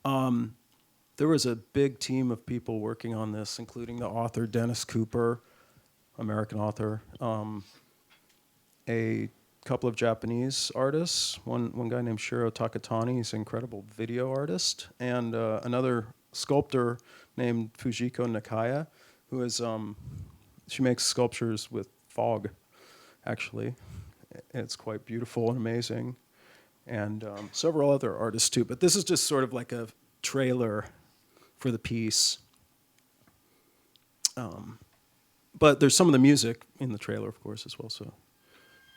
There was a big team of people working on this, including the author Dennis Cooper, American author, a couple of Japanese artists, one guy named Shiro Takatani, he's an incredible video artist, and another sculptor named Fujiko Nakaya, who is, she makes sculptures with fog, actually. It's quite beautiful and amazing, and several other artists too, but this is just sort of like a trailer for the piece. But there's some of the music in the trailer, of course, as well, so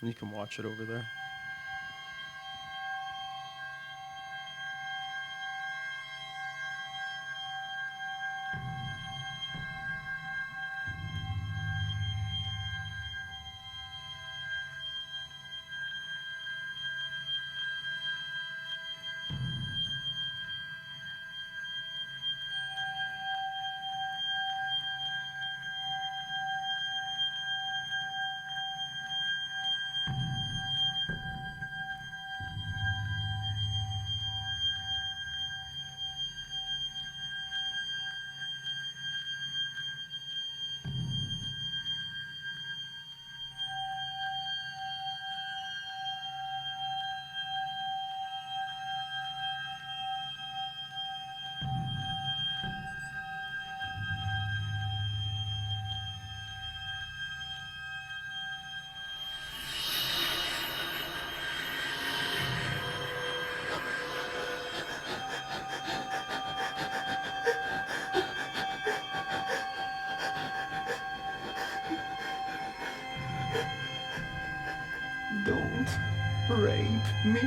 you can watch it over there. Don't rape me.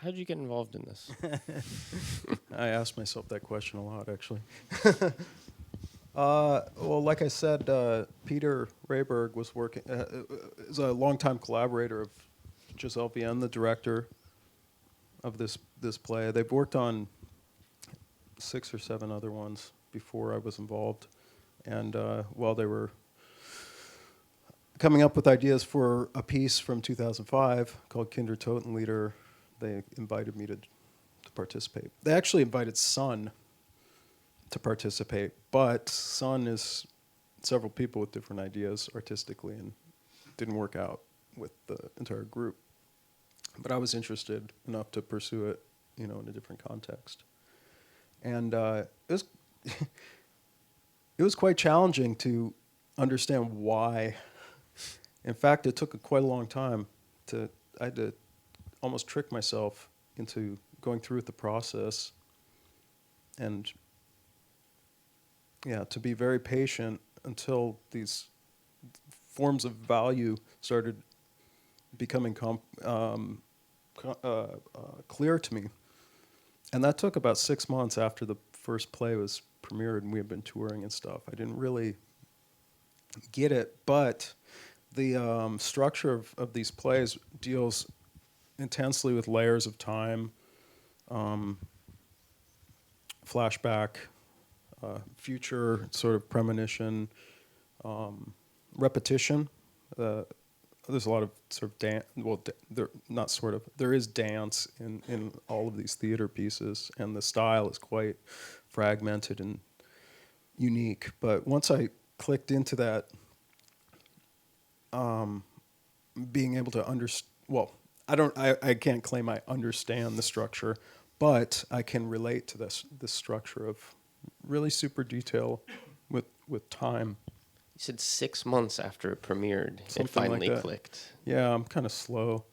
How'd you get involved in this? I asked myself that question a lot, actually. Well, like I said, Peter Rayberg was working, is a longtime collaborator of Gisèle Vienne, the director of this play. They've worked on 6 or 7 other ones before I was involved. And while they were coming up with ideas for a piece from 2005 called Kinder Totenlieder, they invited me to participate. They actually invited Sunn to participate, but Sunn is several people with different ideas artistically and didn't work out with the entire group. But I was interested enough to pursue it, in a different context. And it was it was quite challenging to understand why. In fact, it took quite a long time I had to almost trick myself into going through with the process and, to be very patient until these forms of value started becoming clear to me. And that took about 6 months after the first play was premiered and we had been touring and stuff. I didn't really get it, but the structure of these plays deals intensely with layers of time, flashback, future sort of premonition, repetition. There's a lot of sort of dance. Well, there is dance in all of these theater pieces, and the style is quite fragmented and unique. But once I clicked into that, being able to I can't claim I understand the structure, but I can relate to this structure of really super detail with time. You said 6 months after it premiered, Something it finally like that. clicked. Yeah, I'm kind of slow.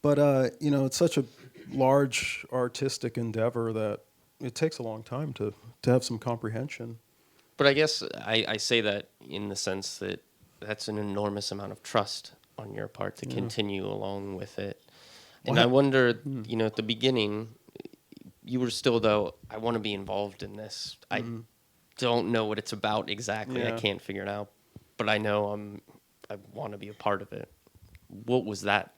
But, it's such a large artistic endeavor that it takes a long time to have some comprehension. But I guess I say that in the sense that that's an enormous amount of trust on your part to continue along with it. And I wonder, at the beginning, you were still, though, I want to be involved in this. I don't know what it's about exactly. Yeah. I can't figure it out. But I know I want to be a part of it. What was that,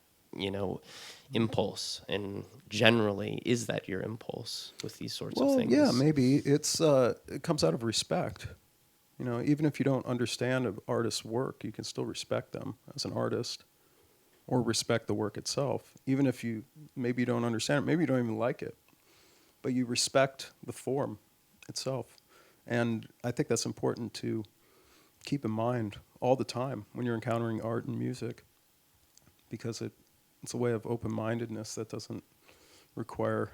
impulse? And generally, is that your impulse with these sorts of things? Yeah, maybe. It comes out of respect. Even if you don't understand an artist's work, you can still respect them as an artist or respect the work itself. Even if you don't understand it, maybe you don't even like it, but you respect the form itself. And I think that's important to keep in mind all the time when you're encountering art and music, because it's a way of open-mindedness that doesn't require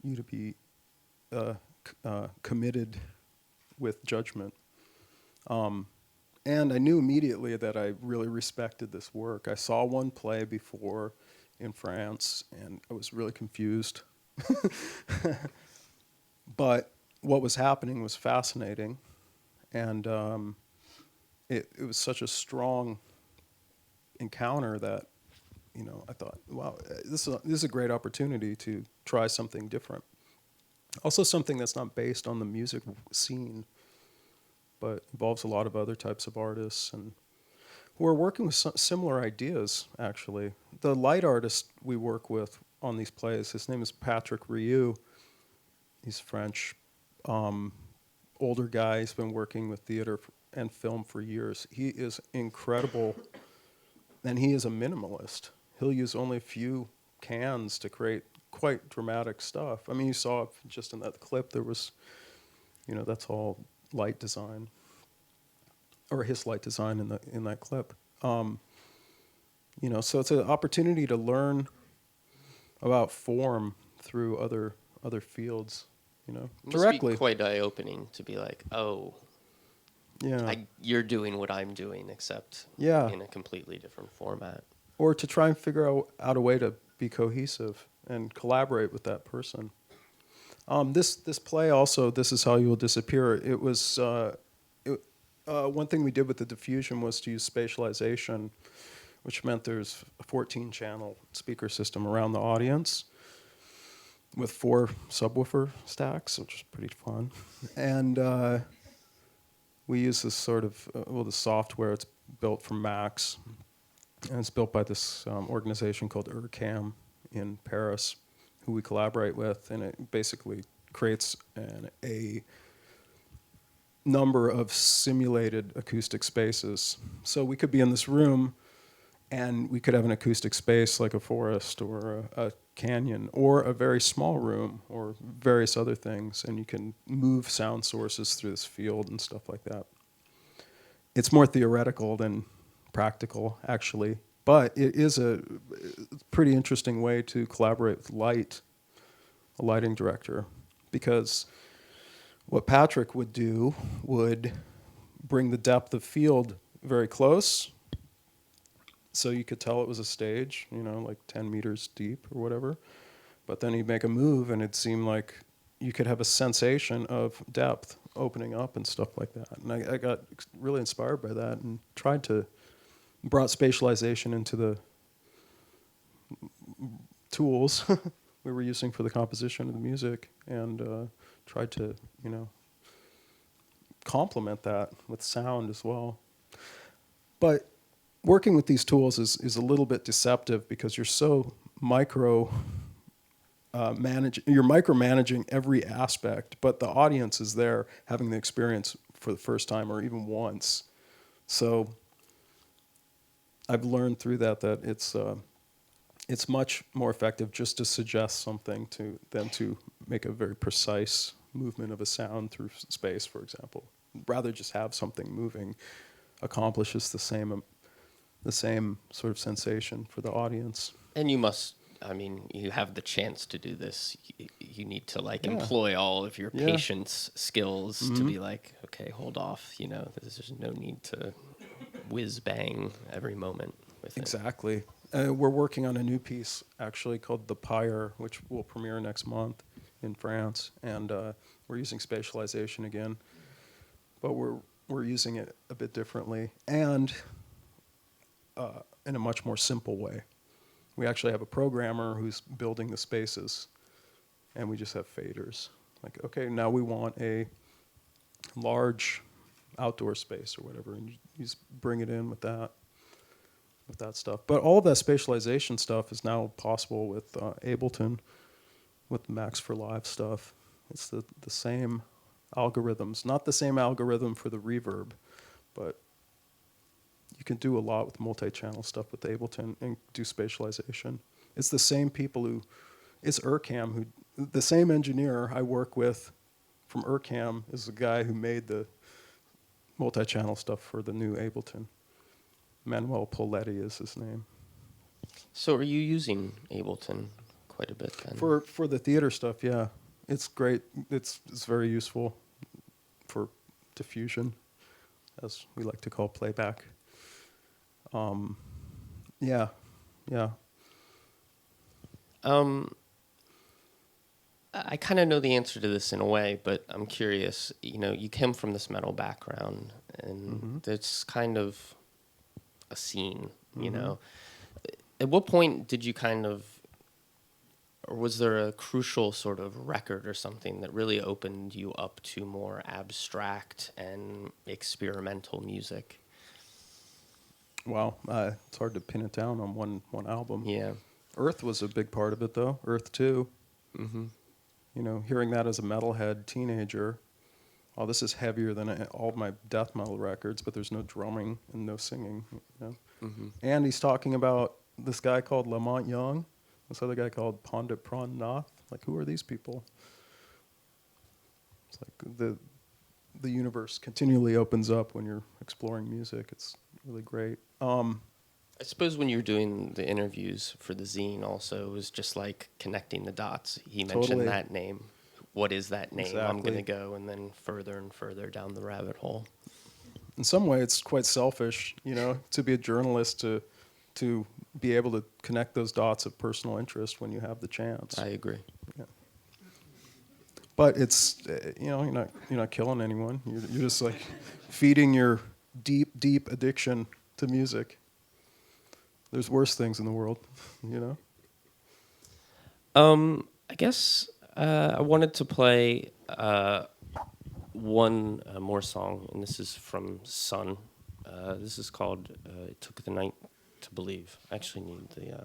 you to be committed with judgment. And I knew immediately that I really respected this work. I saw one play before in France, and I was really confused. But what was happening was fascinating, and it was such a strong encounter that, I thought, wow, this is a great opportunity to try something different. Also something that's not based on the music scene, but involves a lot of other types of artists and who are working with similar ideas, actually. The light artist we work with on these plays, his name is Patrick Rioux. He's French, older guy. He's been working with theater and film for years. He is incredible, and he is a minimalist. He'll use only a few cans to create quite dramatic stuff. I mean, you saw just in that clip, there was, that's all light design, or his light design in that clip. So it's an opportunity to learn about form through other fields, directly. Must be quite eye-opening to be like, oh, yeah, you're doing what I'm doing, except yeah, in a completely different format. or to try and figure out a way to be cohesive and collaborate with that person. This play also, This Is How You Will Disappear. It was one thing we did with the diffusion was to use spatialization, which meant there's a 14-channel speaker system around the audience with 4 subwoofer stacks, which is pretty fun. And we use this sort of, the software, it's built from Max, and it's built by this organization called URCAM in Paris, who we collaborate with, and it basically creates a number of simulated acoustic spaces. So we could be in this room, and we could have an acoustic space like a forest or a canyon or a very small room or various other things, and you can move sound sources through this field and stuff like that. It's more theoretical than practical, actually, but it is a pretty interesting way to collaborate with a lighting director, because what Patrick would do would bring the depth of field very close, so you could tell it was a stage, like 10 meters deep or whatever. But then he'd make a move, and it seemed like you could have a sensation of depth opening up and stuff like that. And I got really inspired by that and brought spatialization into the tools we were using for the composition of the music, and tried to, complement that with sound as well. But working with these tools is a little bit deceptive, because you're so micromanaging every aspect, but the audience is there having the experience for the first time or even once. So I've learned through that it's much more effective just to suggest something than to make a very precise movement of a sound through space, for example. Rather just have something moving accomplishes the same sort of sensation for the audience. And you have the chance to do this. You need to Yeah. employ all of your Yeah. patience skills to be like, okay, hold off. There's no need to whiz bang every moment with it. Exactly. We're working on a new piece actually called The Pyre, which will premiere next month in France, and we're using spatialization again, but we're using it a bit differently and in a much more simple way. We actually have a programmer who's building the spaces, and we just have faders. Like, okay, now we want a large outdoor space or whatever, and you just bring it in with that stuff. But all of that spatialization stuff is now possible with Ableton, with Max for Live stuff. It's the same algorithms, not the same algorithm for the reverb, but you can do a lot with multi-channel stuff with Ableton and do spatialization. It's the same people it's URCAM, the same engineer I work with from URCAM is the guy who made the multi-channel stuff for the new Ableton. Manuel Poletti is his name. So are you using Ableton quite a bit then? For the theater stuff, yeah. It's great. It's very useful for diffusion, as we like to call playback. Yeah. I kind of know the answer to this in a way, but I'm curious. You came from this metal background, and it's kind of a scene, At what point did you or was there a crucial sort of record or something that really opened you up to more abstract and experimental music? Well, it's hard to pin it down on one album. Yeah. Earth was a big part of it, though. Earth 2. Mm-hmm. Hearing that as a metalhead teenager, oh, this is heavier than all of my death metal records, but there's no drumming and no singing. You know? Mm-hmm. And he's talking about this guy called Lamont Young, this other guy called Pandit Pran Nath. Like, who are these people? It's like the universe continually opens up when you're exploring music. It's really great. I suppose when you were doing the interviews for the zine also, it was just like connecting the dots. He mentioned Totally. that name. What is that name? Exactly. I'm going to go, and then further and further down the rabbit hole. In some way, it's quite selfish, you know, to be a journalist, to be able to connect those dots of personal interest when you have the chance. I agree. Yeah. But it's, you know, you're not killing anyone. You're just like feeding your deep addiction to music. There's worse things in the world, you know? I guess I wanted to play one more song, and this is from Sunn. This is called "It Took the Night to Believe." I actually need the.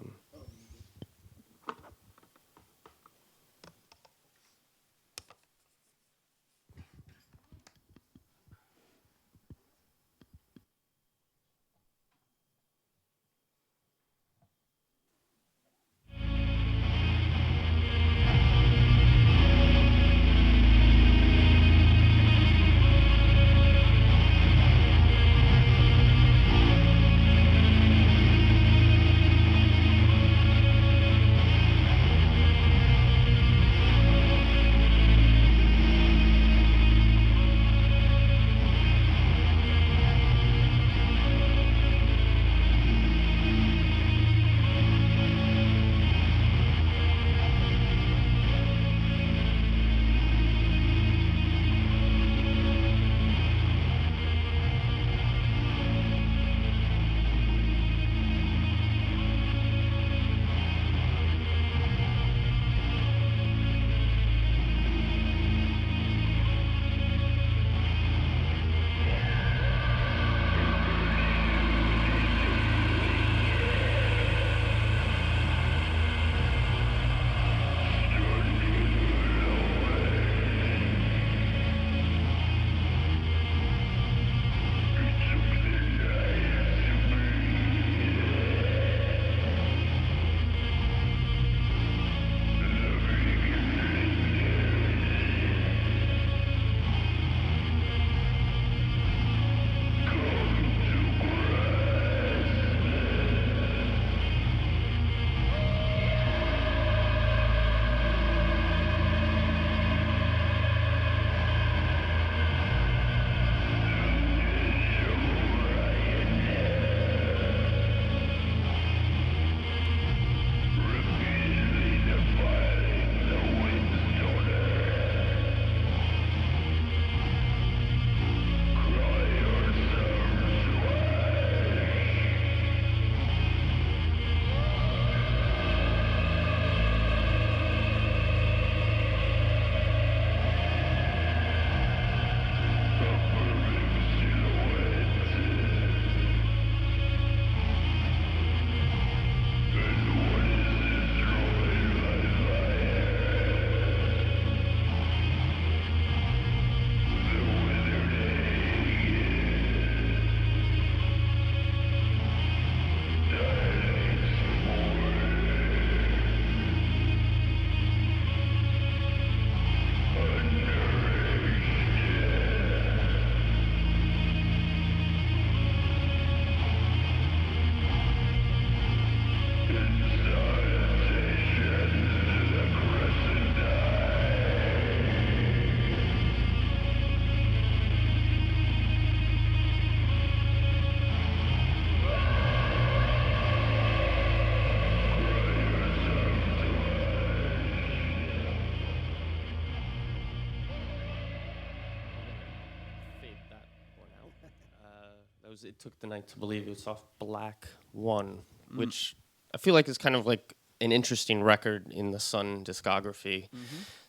It Took the Night to Believe. It was off Black One, which I feel like is kind of like an interesting record in the Sunn discography. It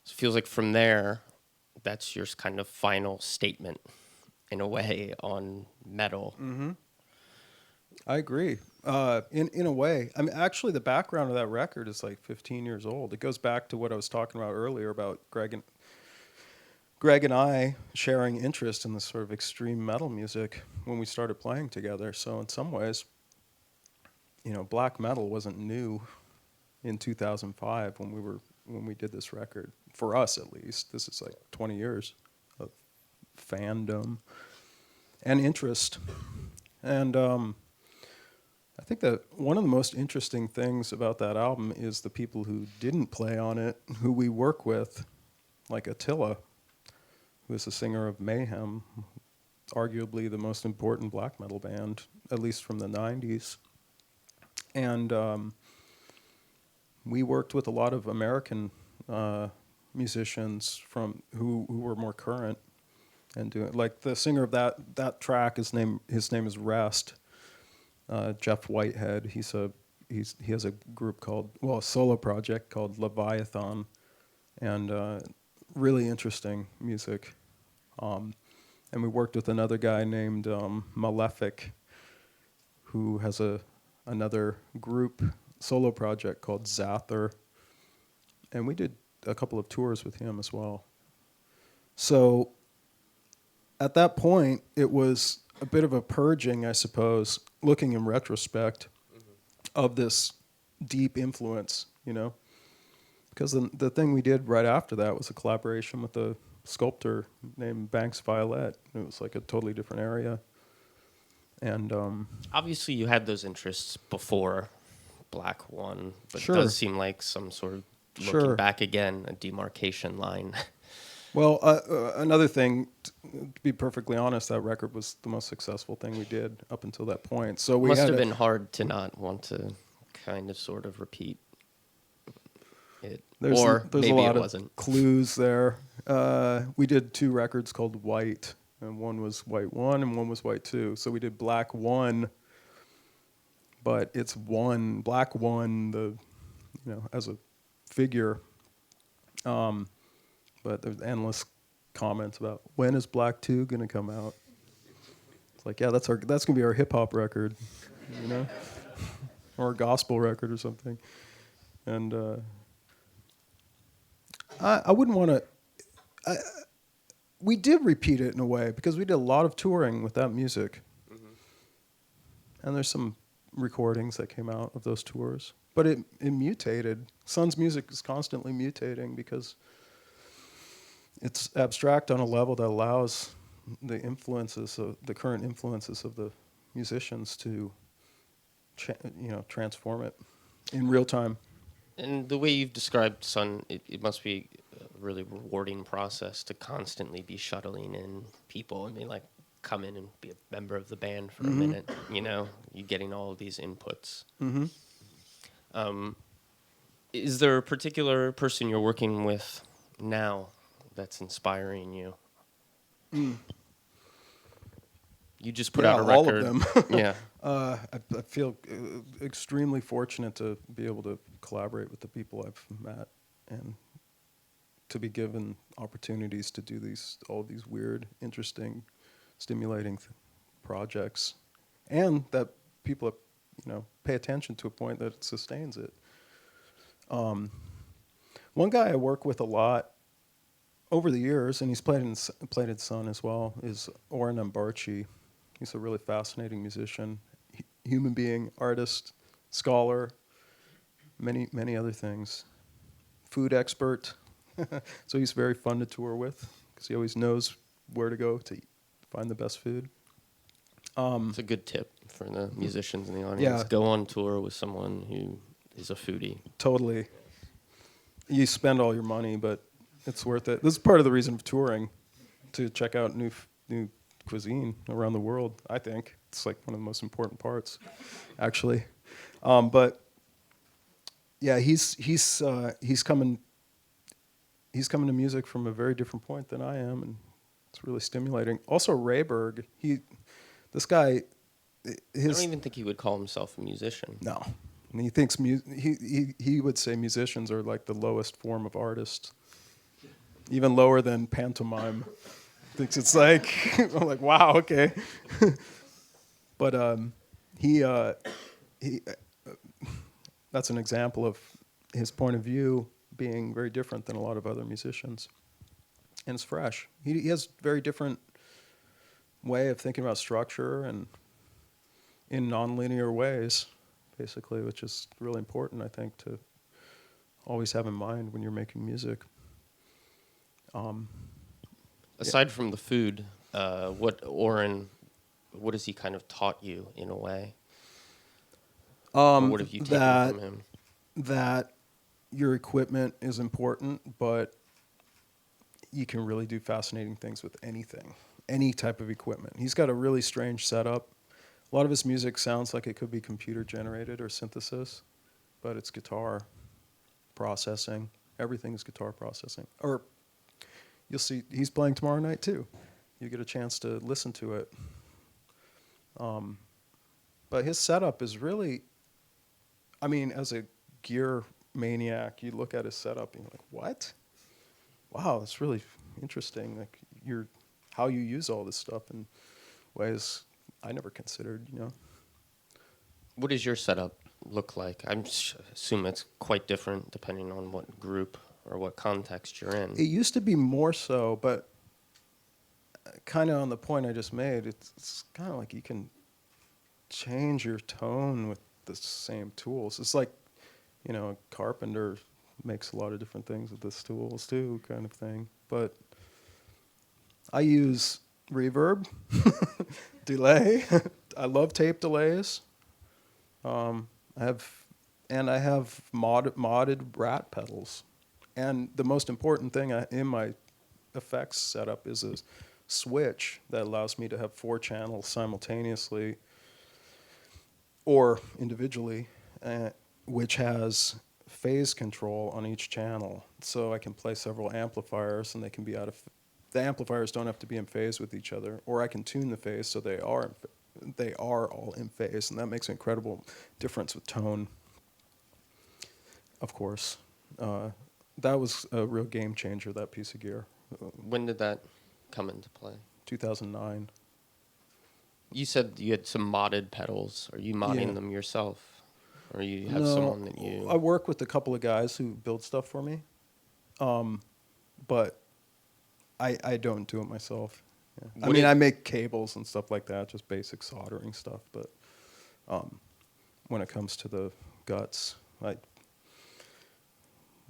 feels like from there, that's your kind of final statement, in a way, on metal. I agree. In a way, I mean, actually, the background of that record is like 15 years old. It goes back to what I was talking about earlier about Greg Greg and I sharing interest in this sort of extreme metal music when we started playing together. So in some ways, black metal wasn't new in 2005 when we did this record. For us, at least, this is like 20 years of fandom and interest. And I think that one of the most interesting things about that album is the people who didn't play on it, who we work with, like Attila, who is the singer of Mayhem, arguably the most important black metal band, at least from the 90s. And we worked with a lot of American musicians who were more current and doing, like the singer of that track. His name is Rest. Jeff Whitehead. He has a group a solo project called Leviathan, and really interesting music. And we worked with another guy named Malefic, who has another group solo project called Zather, and we did a couple of tours with him as well. So at that point, it was a bit of a purging, I suppose, looking in retrospect, of this deep influence, because the thing we did right after that was a collaboration with a sculptor named Banks Violette. It was like a totally different area. And obviously you had those interests before Black One, but Sure. it does seem like some sort of looking back again, a demarcation line. Well, another thing, to be perfectly honest, that record was the most successful thing we did up until that point. So we Must had have been hard to not want to kind of sort of repeat it. There's Or a maybe lot it of wasn't. clues there. We did 2 records called White, and one was White 1 and one was White 2. So we did Black 1, but it's one, Black 1, as a figure. But there's endless comments about when is Black 2 going to come out. It's like, yeah, that's going to be our hip hop record, or a gospel record or something. And I wouldn't want to. We did repeat it in a way because we did a lot of touring with that music, and there's some recordings that came out of those tours. But it mutated. Sunn's music is constantly mutating because it's abstract on a level that allows the current influences of the musicians to, transform it in real time. And the way you've described Sunn, it must be a really rewarding process to constantly be shuttling in people and like come in and be a member of the band for a minute. You getting all of these inputs. Is there a particular person you're working with now that's inspiring you? You just put out a record. All of them. Yeah. I feel extremely fortunate to be able to collaborate with the people I've met and to be given opportunities to do all these weird, interesting, stimulating projects, and that people pay attention to a point that it sustains it. One guy I work with a lot over the years, and he's played in Sunn as well, is Oren Ambarchi. He's a really fascinating musician, human being, artist, scholar, many other things. Food expert, so he's very fun to tour with because he always knows where to go to find the best food. It's a good tip for the musicians in the audience. Yeah. Go on tour with someone who is a foodie. Totally. You spend all your money, but it's worth it. This is part of the reason of touring, to check out new cuisine around the world. I think it's like one of the most important parts, actually. But yeah, he's coming to music from a very different point than I am, and it's really stimulating. Also, Rayberg, this guy, I don't even think he would call himself a musician. No, and he thinks he would say musicians are like the lowest form of artist, even lower than pantomime. Thinks it's like I'm like, wow, okay. But he that's an example of his point of view being very different than a lot of other musicians. and it's fresh. He has very different way of thinking about structure and in nonlinear ways, basically, which is really important, I think, to always have in mind when you're making music. Aside from the food, what has he kind of taught you in a way? Or what have you taken from him? That your equipment is important, but you can really do fascinating things with anything, any type of equipment. He's got a really strange setup. A lot of his music sounds like it could be computer generated or synthesis, but it's guitar processing. Everything is guitar processing. Or you'll see he's playing tomorrow night too. You get a chance to listen to it. But his setup is really, I mean, as a gear maniac, you look at his setup and you're like, what? Wow, that's really interesting. Like how you use all this stuff in ways I never considered, you know. What does your setup look like? I assume it's quite different depending on what group or what context you're in. It used to be more so, but kind of on the point I just made, it's kind of like you can change your tone with the same tools. It's like, you know, a carpenter makes a lot of different things with his tools too, kind of thing. But I use reverb, delay. I love tape delays. I have modded rat pedals. And the most important thing in my effects setup is a switch that allows me to have 4 channels simultaneously or individually, which has phase control on each channel. So I can play several amplifiers and they can be the amplifiers don't have to be in phase with each other, or I can tune the phase so they are all in phase, and that makes an incredible difference with tone, of course. That was a real game changer, that piece of gear. When did that come into play? 2009. You said you had some modded pedals. Are you modding them yourself? Or you have someone that you... I work with a couple of guys who build stuff for me. But I don't do it myself. Yeah. I mean, I make cables and stuff like that, just basic soldering stuff. But when it comes to the guts, I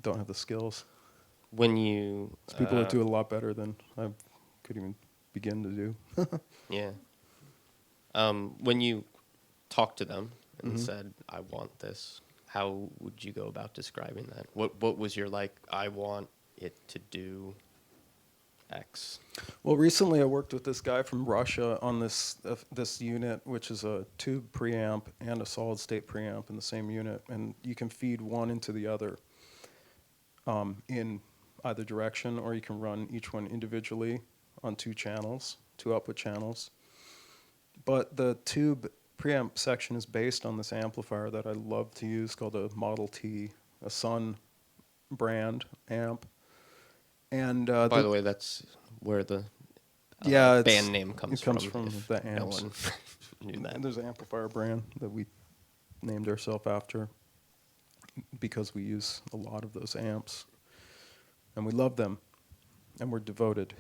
don't have the skills. When you... It's people that do it a lot better than I could even begin to do. Yeah. When you talked to them and said, I want this, how would you go about describing that? What was your, like, I want it to do X? Well, recently I worked with this guy from Russia on this unit, which is a tube preamp and a solid-state preamp in the same unit, and you can feed one into the other in either direction, or you can run each one individually on 2 output channels. But the tube preamp section is based on this amplifier that I love to use called a Model T, a Sunn brand amp. And by the way, that's where the band name comes from. It comes from the amps. No one knew that. And there's an amplifier brand that we named ourselves after because we use a lot of those amps. And we love them. And we're devoted.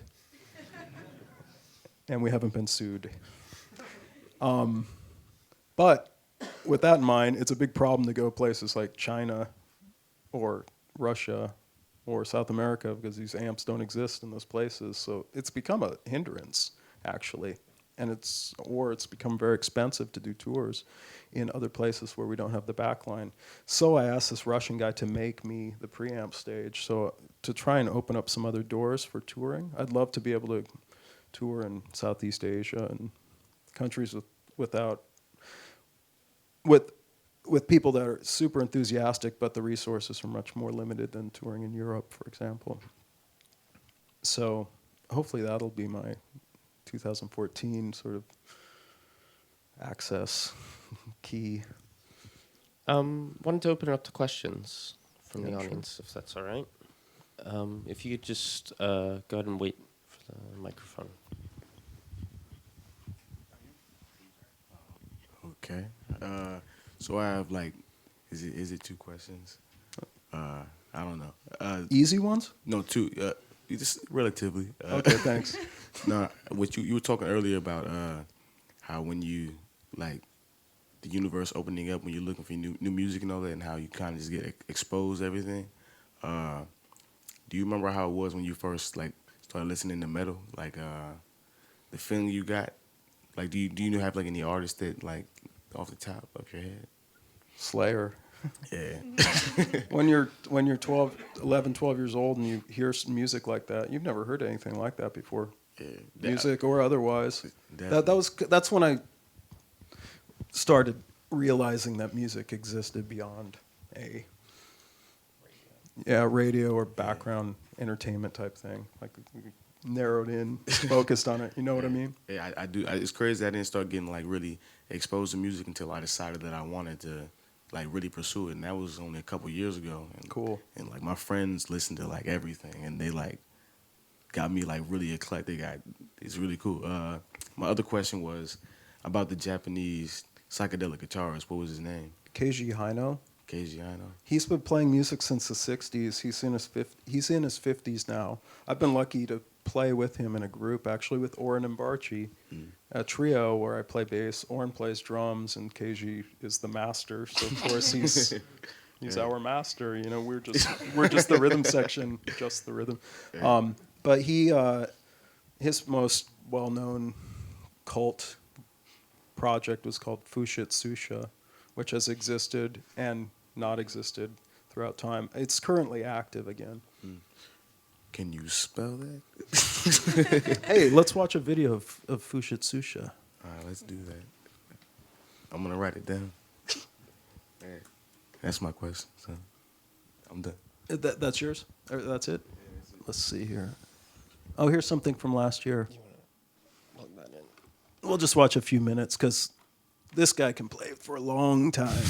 And we haven't been sued. But with that in mind, it's a big problem to go places like China or Russia or South America because these amps don't exist in those places. So it's become a hindrance, actually. And it's become very expensive to do tours in other places where we don't have the backline. So I asked this Russian guy to make me the preamp stage. So to try and open up some other doors for touring, I'd love to be able to tour in Southeast Asia and countries with people that are super enthusiastic, but the resources are much more limited than touring in Europe, for example. So hopefully that'll be my 2014 sort of access key. Wanted to open it up to questions from the audience, if that's all right. If you could just go ahead and wait for the microphone. Okay. So I have is it 2 questions? I don't know. Easy ones? No, 2. Just relatively. Okay, thanks. No, what you were talking earlier about how when you like the universe opening up when you're looking for new music and all that, and how you kind of just get exposed to everything. Do you remember how it was when you first like started listening to metal? Like the feeling you got. Like, do you have like any artists that like off the top of your head? Slayer. Yeah. When you're 11, 12 years old and you hear some music like that, you've never heard anything like that before. Yeah. Music or otherwise. Definitely. That's when I started realizing that music existed beyond a radio or background entertainment type thing. Like narrowed in, focused on it. You know what I mean? Yeah, I do. It's crazy I didn't start getting like really exposed to music until I decided that I wanted to like really pursue it, and that was only a couple years ago. And, Cool. And like my friends listened to like everything, and they like got me like really eclectic. It's really cool. My other question was about the Japanese psychedelic guitarist. What was his name? Keiji Haino. Keiji Haino. He's been playing music since the 60s. He's in his 50s now. I've been lucky to play with him in a group, actually with Oren and Ambarchi, a trio where I play bass. Oren plays drums, and Keiji is the master. So of course he's our master. You know, we're just the rhythm section, just the rhythm. But his most well-known cult project was called Fushitsusha, which has existed and not existed throughout time. It's currently active again. Can you spell that? Hey, let's watch a video of Fushitsusha. All right, let's do that. I'm gonna write it down. Yeah. That's my question. So I'm done. That's yours? Or that's it? Let's see here. Oh, here's something from last year. You want to plug that in? We'll just watch a few minutes because this guy can play for a long time.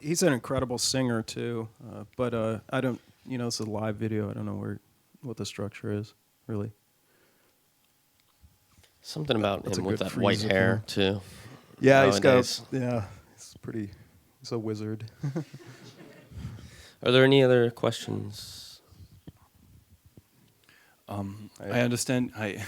He's an incredible singer too, but I don't. You know, it's a live video. I don't know what the structure is really. Something about That's him a with good that white freeze of hair him. too. Yeah, Nowadays. He's a wizard. Are there any other questions? I understand. I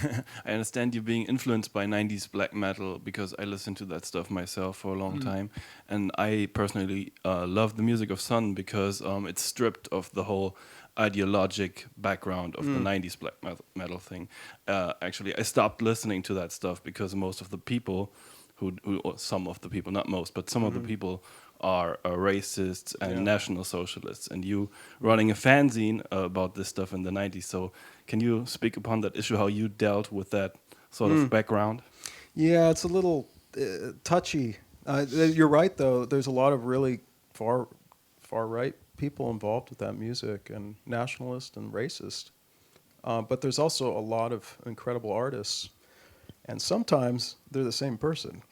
understand you being influenced by '90s black metal because I listened to that stuff myself for a long time, and I personally love the music of Sunn because it's stripped of the whole ideologic background of the '90s black metal thing. Actually, I stopped listening to that stuff because most of the people, or some of the people, not most, but some of the people are racists and national socialists, and you running a fanzine about this stuff in the '90s. So, can you speak upon that issue? How you dealt with that sort of background? Yeah, it's a little touchy. You're right, though. There's a lot of really far right people involved with that music, and nationalist and racist. But there's also a lot of incredible artists, and sometimes they're the same person,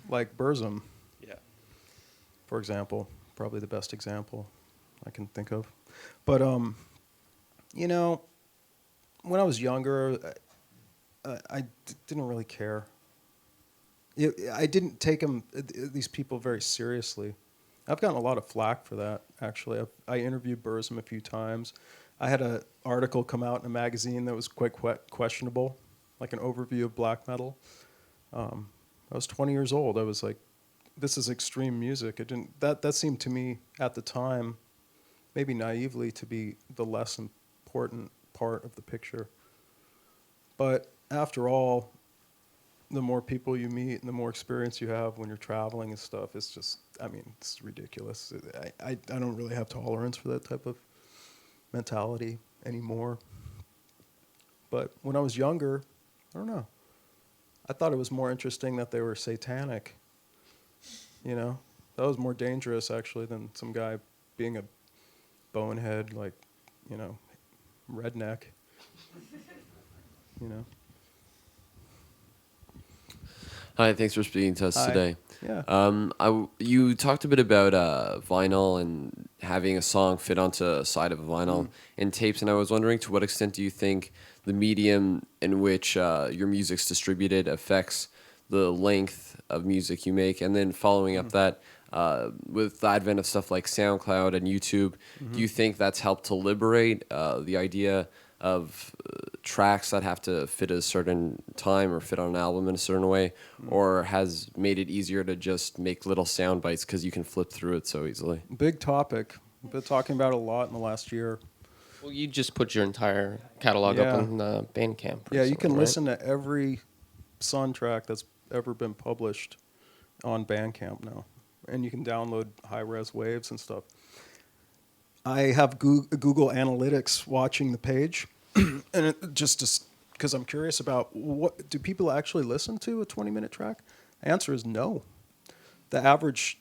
like Burzum, Yeah. for example, probably the best example I can think of. But you know, when I was younger, I didn't really care. I didn't take these people very seriously. I've gotten a lot of flack for that, actually. I interviewed Burzum a few times. I had an article come out in a magazine that was quite questionable, like an overview of black metal. I was 20 years old. I was like, this is extreme music. That seemed to me at the time, maybe naively, to be the less important part of the picture. But after all, the more people you meet and the more experience you have when you're traveling and stuff, it's just, I mean, it's ridiculous. I don't really have tolerance for that type of mentality anymore. But when I was younger, I don't know. I thought it was more interesting that they were satanic. You know, that was more dangerous actually than some guy being a bonehead, like, you know, redneck. You know. Hi, thanks for speaking to us Hi. today. Yeah. You talked a bit about vinyl and having a song fit onto a side of a vinyl and tapes, and I was wondering, to what extent do you think the medium in which your music's distributed affects the length of music you make? And then following up that, with the advent of stuff like SoundCloud and YouTube, do you think that's helped to liberate the idea of tracks that have to fit a certain time or fit on an album in a certain way, or has made it easier to just make little sound bites because you can flip through it so easily? Big topic. We've been talking about it a lot in the last year. Well, you just put your entire catalog up on Bandcamp. Yeah, you can right? listen to every Sunn track that's ever been published on Bandcamp now. And you can download high-res waves and stuff. I have Google Analytics watching the page, and it just because I'm curious about what do people actually listen to a 20-minute track? The answer is no. The average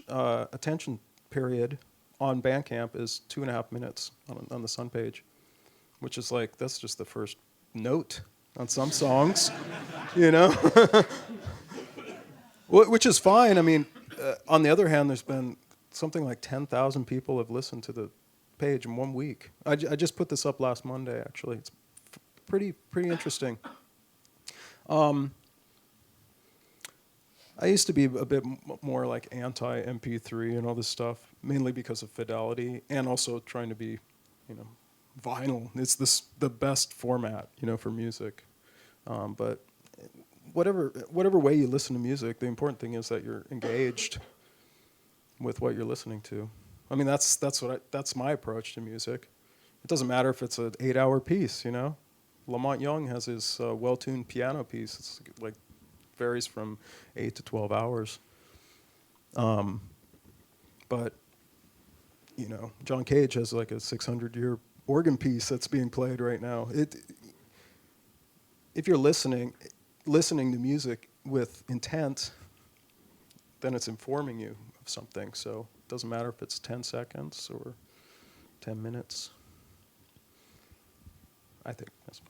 attention period on Bandcamp is 2.5 minutes on the Sunn page, which is like, that's just the first note on some songs, you know? Which is fine. I mean, on the other hand, there's been something like 10,000 people have listened to the page in 1 week. I just put this up last Monday, actually. It's pretty interesting. I used to be a bit more like anti-MP3 and all this stuff, mainly because of fidelity and also trying to be, you know, vinyl. It's the best format, you know, for music. But whatever way you listen to music, the important thing is that you're engaged with what you're listening to. I mean, that's my approach to music. It doesn't matter if it's an 8-hour piece, you know. Lamont Young has his well-tuned piano piece. It's like varies from 8 to 12 hours. But you know, John Cage has like a 600-year organ piece that's being played right now. If you're listening to music with intent, then it's informing you of something. So it doesn't matter if it's 10 seconds or 10 minutes. I think that's.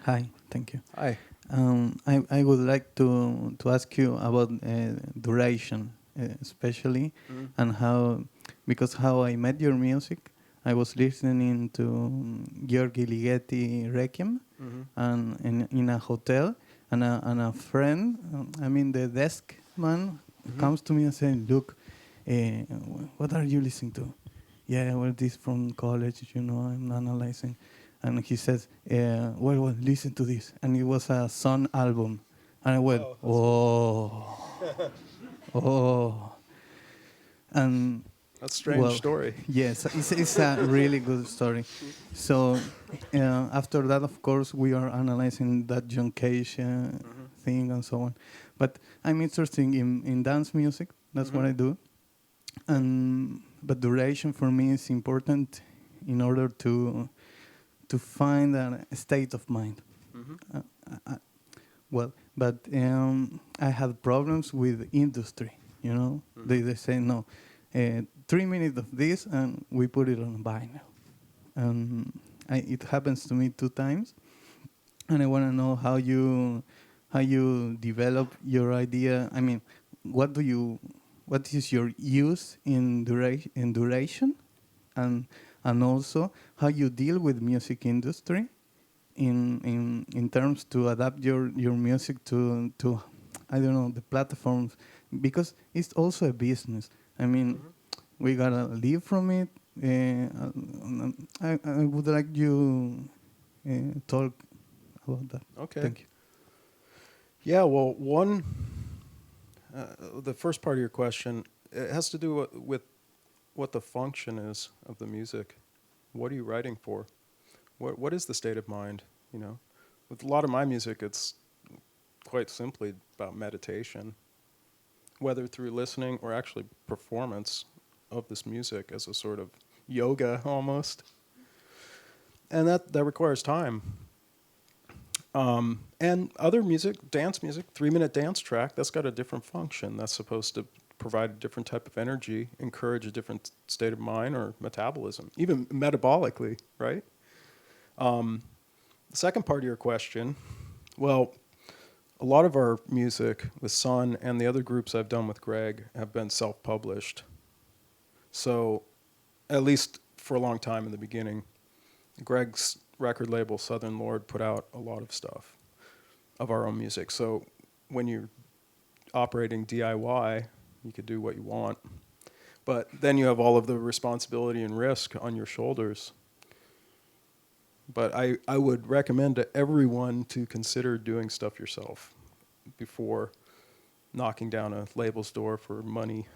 Hi, thank you. Hi. I would like to ask you about duration, especially, and how I met your music. I was listening to Gheorghe Ligeti Requiem, and in a hotel, and a friend, the desk man, comes to me and says, "Look, what are you listening to?" Yeah, well, this from college, you know, I'm analyzing. And he says, well, listen to this. And it was a Sunn album. And I went, oh. And that's a strange story. Yes, it's a really good story. So after that, of course, we are analyzing that John Cage thing and so on. But I'm interested in dance music. That's what I do. But duration for me is important in order to to find a state of mind. Well, but I had problems with industry. You know, they say no, 3 minutes of this and we put it on vinyl. It happens to me 2 times, and I want to know how you develop your idea. I mean, what is your use in duration, and also how you deal with music industry in terms to adapt your music to I don't know, the platforms, because it's also a business. I mean, we gotta live from it. I would like you talk about that. Okay. Thank you. Yeah, well, the first part of your question, it has to do with what the function is of the music. What are you writing for? What is the state of mind, you know? With a lot of my music, it's quite simply about meditation, whether through listening or actually performance of this music as a sort of yoga almost. And that requires time. And other music, dance music, 3-minute dance track, that's got a different function. That's supposed to provide a different type of energy, encourage a different state of mind or metabolism, even metabolically, right? The second part of your question, well, a lot of our music with Sunn and the other groups I've done with Greg have been self-published. So, at least for a long time in the beginning, Greg's record label, Southern Lord, put out a lot of stuff of our own music. So when you're operating DIY, you could do what you want. But then you have all of the responsibility and risk on your shoulders. But I would recommend to everyone to consider doing stuff yourself before knocking down a label's door for money,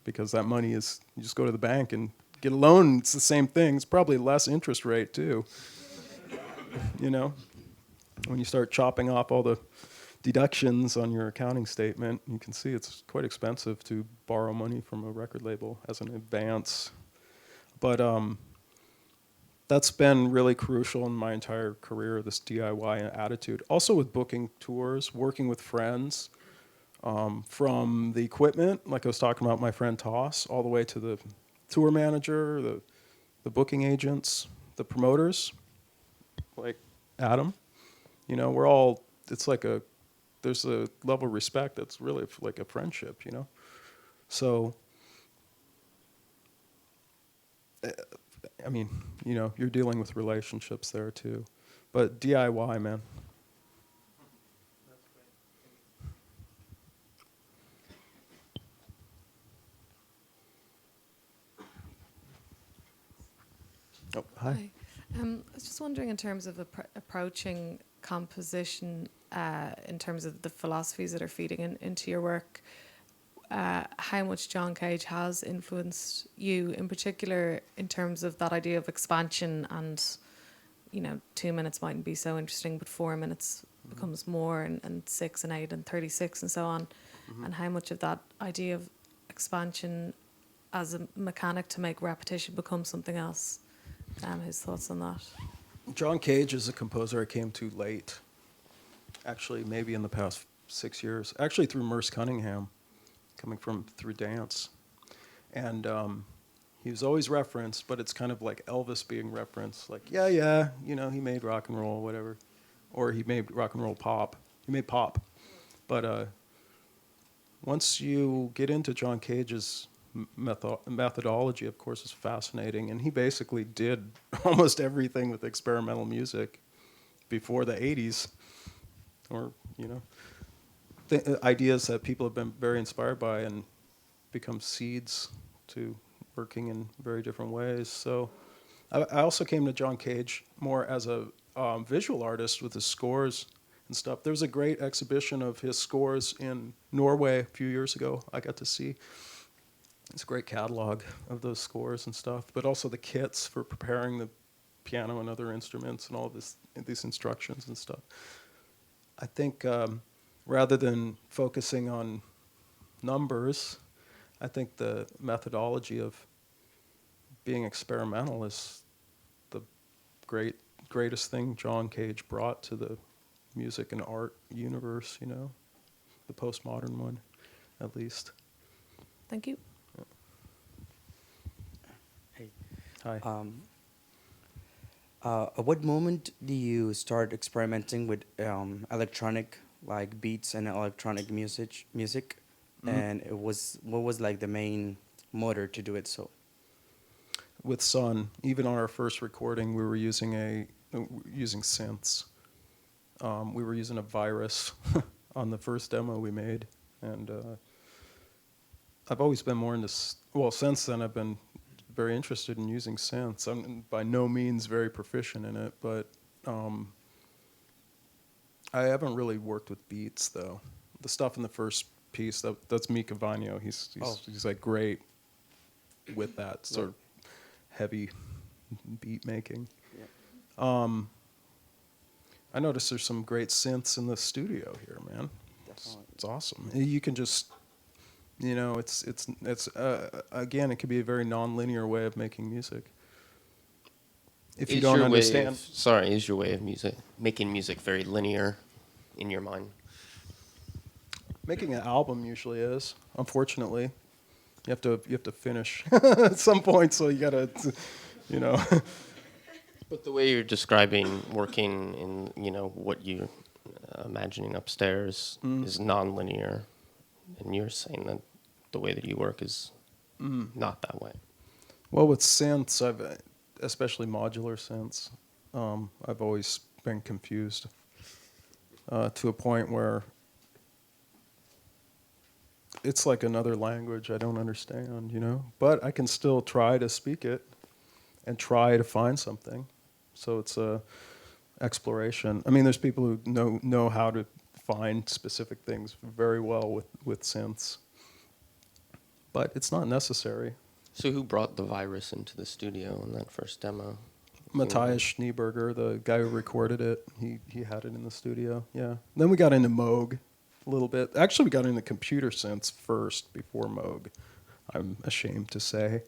because that money is, you just go to the bank and get a loan. It's the same thing. It's probably less interest rate too. You know, when you start chopping off all the deductions on your accounting statement, you can see it's quite expensive to borrow money from a record label as an advance. But that's been really crucial in my entire career, this DIY attitude. Also with booking tours, working with friends, from the equipment, like I was talking about my friend Toss, all the way to the tour manager, the booking agents, the promoters, like Adam. You know, we're all, it's like there's a level of respect that's really like a friendship, you know? So, I mean, you know, you're dealing with relationships there too. But DIY, man. Oh, hi. I was just wondering, in terms of approaching composition, in terms of the philosophies that are feeding into your work, how much John Cage has influenced you, in particular in terms of that idea of expansion, and, you know, 2 minutes mightn't be so interesting, but 4 minutes becomes more, and 6 and 8 and 36 and so on, and how much of that idea of expansion as a mechanic to make repetition become something else. His thoughts on that. John Cage is a composer I came to late, actually maybe in the past 6 years, actually through Merce Cunningham, coming through dance. And he was always referenced, but it's kind of like Elvis being referenced, like, yeah, you know, he made rock and roll, whatever. Or he made rock and roll pop. He made pop. But once you get into John Cage's methodology, of course, is fascinating, and he basically did almost everything with experimental music before the 80s, or, you know, ideas that people have been very inspired by and become seeds to working in very different ways. So I also came to John Cage more as a visual artist with his scores and stuff. There was a great exhibition of his scores in Norway a few years ago I got to see. It's a great catalog of those scores and stuff, but also the kits for preparing the piano and other instruments and all of these instructions and stuff. I think rather than focusing on numbers, I think the methodology of being experimental is the great greatest thing John Cage brought to the music and art universe, you know, the postmodern one, at least. Thank you. Hey. Hi. At what moment do you start experimenting with electronic like beats and electronic music? And what was like the main motor to do it so? With Sunn, even on our first recording, we were using using synths. We were using a virus on the first demo we made, and I've always been more into. Well, since then, I've been very interested in using synths. I'm by no means very proficient in it, but I haven't really worked with beats though. The stuff in the first piece that's Mika Vanyo. He's like great with that sort of heavy beat making. Yeah. I noticed there's some great synths in the studio here, man. It's awesome. You can just, you know, it's again, it could be a very non-linear way of making music. If you don't understand, is your way of making music very linear in your mind? making an album usually is. Unfortunately, you have to finish at some point, so you gotta, you know. But the way you're describing working in, you know, what you're imagining upstairs is non-linear, and you're saying that the way that you work is not that way. Well, with synths, especially modular synths, I've always been confused to a point where it's like another language I don't understand, you know? But I can still try to speak it and try to find something. So it's a exploration. I mean, there's people who know how to find specific things very well with synths. But it's not necessary. So who brought the virus into the studio in that first demo? Matthias Schneeberger, the guy who recorded it, he had it in the studio, yeah. Then we got into Moog a little bit. Actually, we got into computer synths first before Moog, I'm ashamed to say.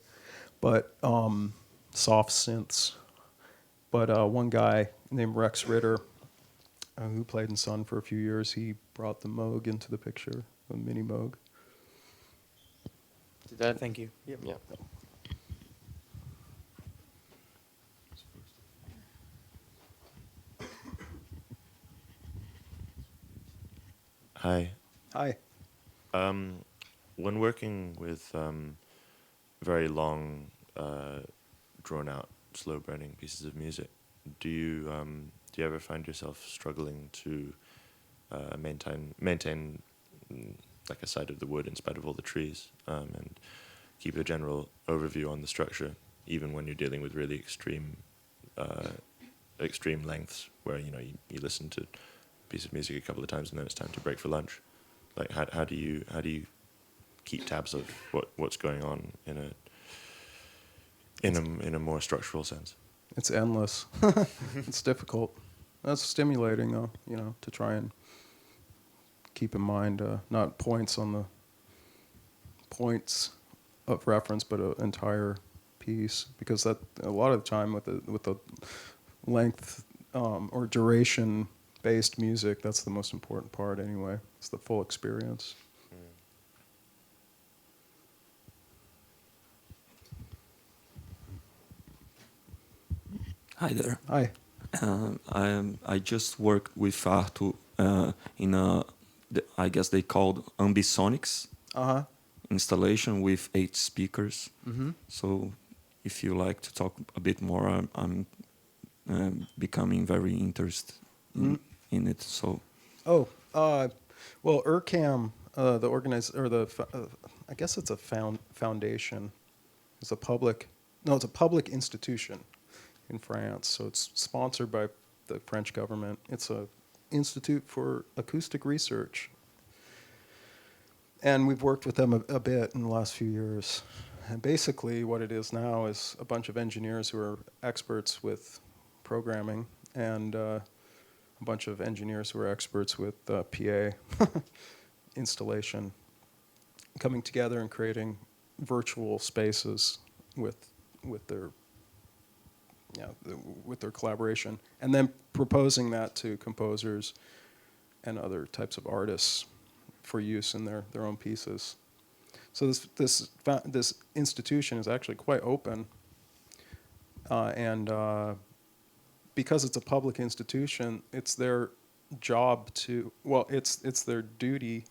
But soft synths. But one guy named Rex Ritter, who played in Sunn for a few years, he brought the Moog into the picture, the mini Moog. Did that? Thank you. Yep. Yeah. Hi. Hi. When working with very long, drawn-out, slow-burning pieces of music, do you ever find yourself struggling to maintain like a side of the wood in spite of all the trees, and keep a general overview on the structure, even when you're dealing with really extreme lengths, where you listen to a piece of music a couple of times and then it's time to break for lunch? Like how do you keep tabs of what's going on in a more structural sense? It's endless. It's difficult. That's stimulating, though, to try and keep in mind not points on the points of reference, but an entire piece, because that a lot of the time with the length or duration based music, that's the most important part anyway. It's the full experience. Hi there. Hi. I just worked with Arthur in I guess they called ambisonics installation with 8 speakers. Mm-hmm. So if you like to talk a bit more, I'm becoming very interested in it. So. Well, URCAM, the organizer, or I guess it's a foundation. It's a public institution in France. So it's sponsored by the French government. It's a institute for acoustic research. And we've worked with them a bit in the last few years. And basically what it is now is a bunch of engineers who are experts with programming, and a bunch of engineers who are experts with PA installation, coming together and creating virtual spaces with their with their collaboration, and then proposing that to composers and other types of artists for use in their own pieces. So this institution is actually quite open, and because it's a public institution, it's their job it's their duty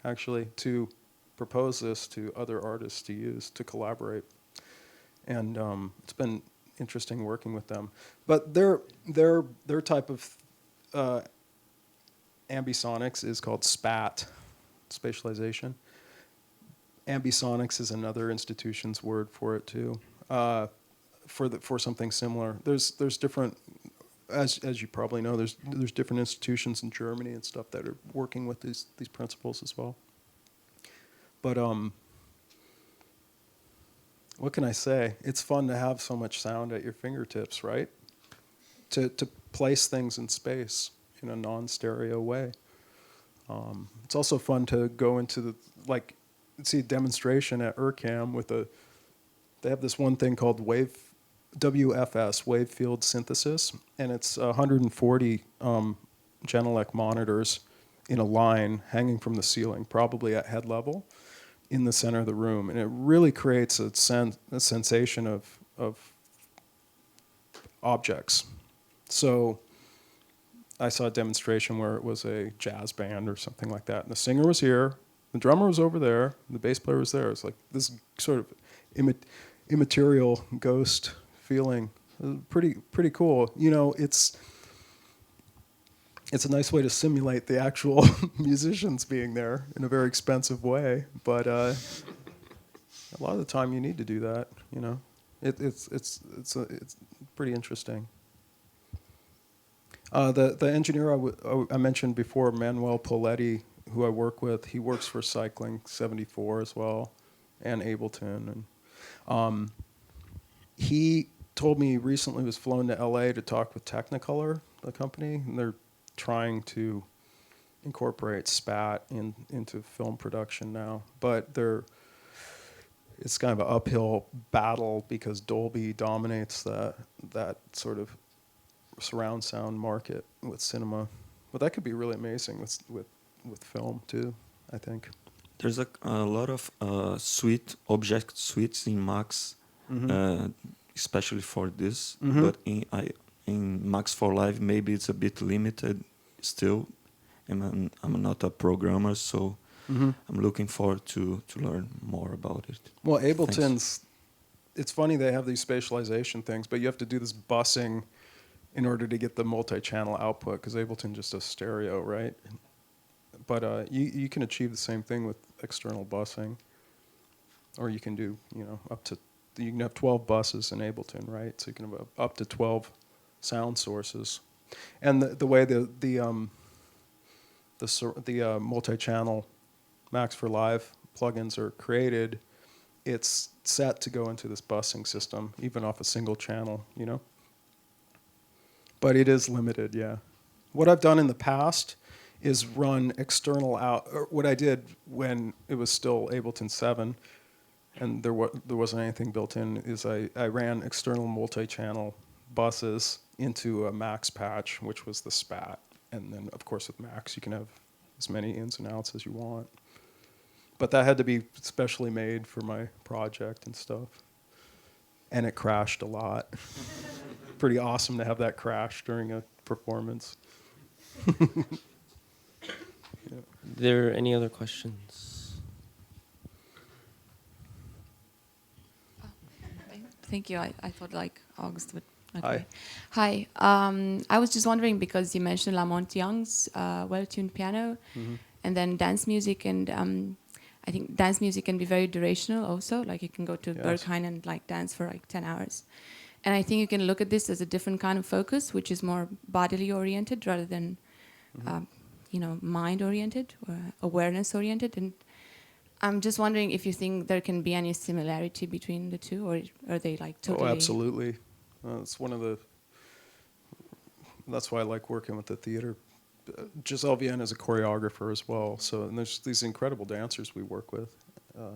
actually to propose this to other artists to use, to collaborate. And it's been interesting working with them. But their type of ambisonics is called SPAT, spatialization. Ambisonics is another institution's word for it too, for something similar. There's different, as you probably know, there's different institutions in Germany and stuff that are working with these principles as well. But what can I say? It's fun to have so much sound at your fingertips, right? To place things in space in a non-stereo way. It's also fun to go into see a demonstration at URCAM they have this one thing called WFS, wave field synthesis, and it's 140 Genelec monitors in a line hanging from the ceiling, probably at head level, in the center of the room, and it really creates a sensation of objects. So I saw a demonstration where it was a jazz band or something like that, and the singer was here, the drummer was over there, the bass player was there. It's like this sort of immaterial ghost feeling. Pretty cool. You know, it's a nice way to simulate the actual musicians being there in a very expensive way, but a lot of the time you need to do that. You know, it's pretty interesting. The engineer I mentioned before, Manuel Poletti, who I work with, he works for Cycling 74 as well, and Ableton, and he told me he recently was flown to LA to talk with Technicolor, the company, and they're trying to incorporate SPAT into film production now, but it's kind of an uphill battle because Dolby dominates that sort of surround sound market with cinema. But that could be really amazing with film too, I think. There's a lot of object suites in Max, especially for this. But in Max for Live, maybe it's a bit limited still. I'm not a programmer, so I'm looking forward to learn more about it. Well, Ableton's, it's funny they have these spatialization things, but you have to do this busing in order to get the multi-channel output, because Ableton just does stereo, right? But you can achieve the same thing with external busing, or you can do, you can have 12 buses in Ableton, right? So you can have up to 12 sound sources, and the way the multi-channel Max for Live plugins are created, it's set to go into this busing system, even off a single channel, But it is limited, yeah. What I've done in the past is run external out. Or what I did when it was still Ableton 7, and there wasn't anything built in, is I ran external multi-channel buses into a Max patch, which was the SPAT. And then, of course, with Max, you can have as many ins and outs as you want. But that had to be specially made for my project and stuff. And it crashed a lot. Pretty awesome to have that crash during a performance. Are there any other questions? Thank you. I thought August would. Okay. Hi. I was just wondering, because you mentioned Lamont Young's well-tuned piano, and then dance music, and I think dance music can be very durational also. Like you can go to Berghain and dance for 10 hours. And I think you can look at this as a different kind of focus, which is more bodily oriented rather than, mind oriented or awareness oriented. And I'm just wondering if you think there can be any similarity between the two, or are they totally? Oh, absolutely. It's one of the. That's why I like working with the theater. Gisèle Vienne is a choreographer as well. So, and there's these incredible dancers we work with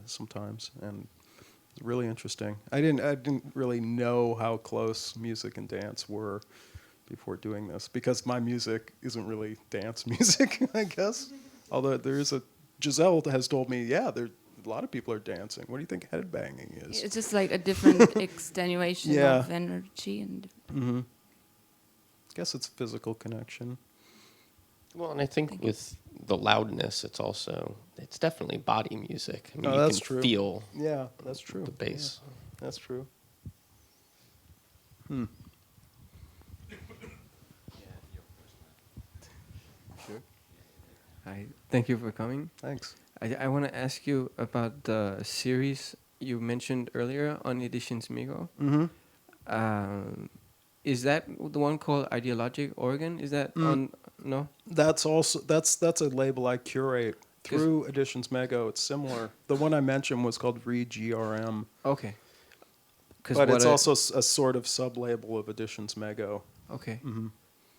sometimes, and Really interesting. I didn't really know how close music and dance were before doing this, because my music isn't really dance music, I guess. Although there is Gisèle has told me, yeah, a lot of people are dancing. What do you think headbanging is? It's just like a different extenuation Yeah. of energy and. Mm-hmm. I guess it's physical connection. Well, and I think with the loudness, it's definitely body music. I mean, you that's can true. feel Yeah, that's true. the bass. Yeah, that's true. Hi, thank you for coming. Thanks. I want to ask you about the series you mentioned earlier on Editions Migo. Mm-hmm. Is that the one called Ideologic Organ? Is that on? No. That's a label I curate through Editions Mego. It's similar. The one I mentioned was called GRM. Okay. But it's also a sort of sub-label of Editions Mego. Okay. Mm-hmm.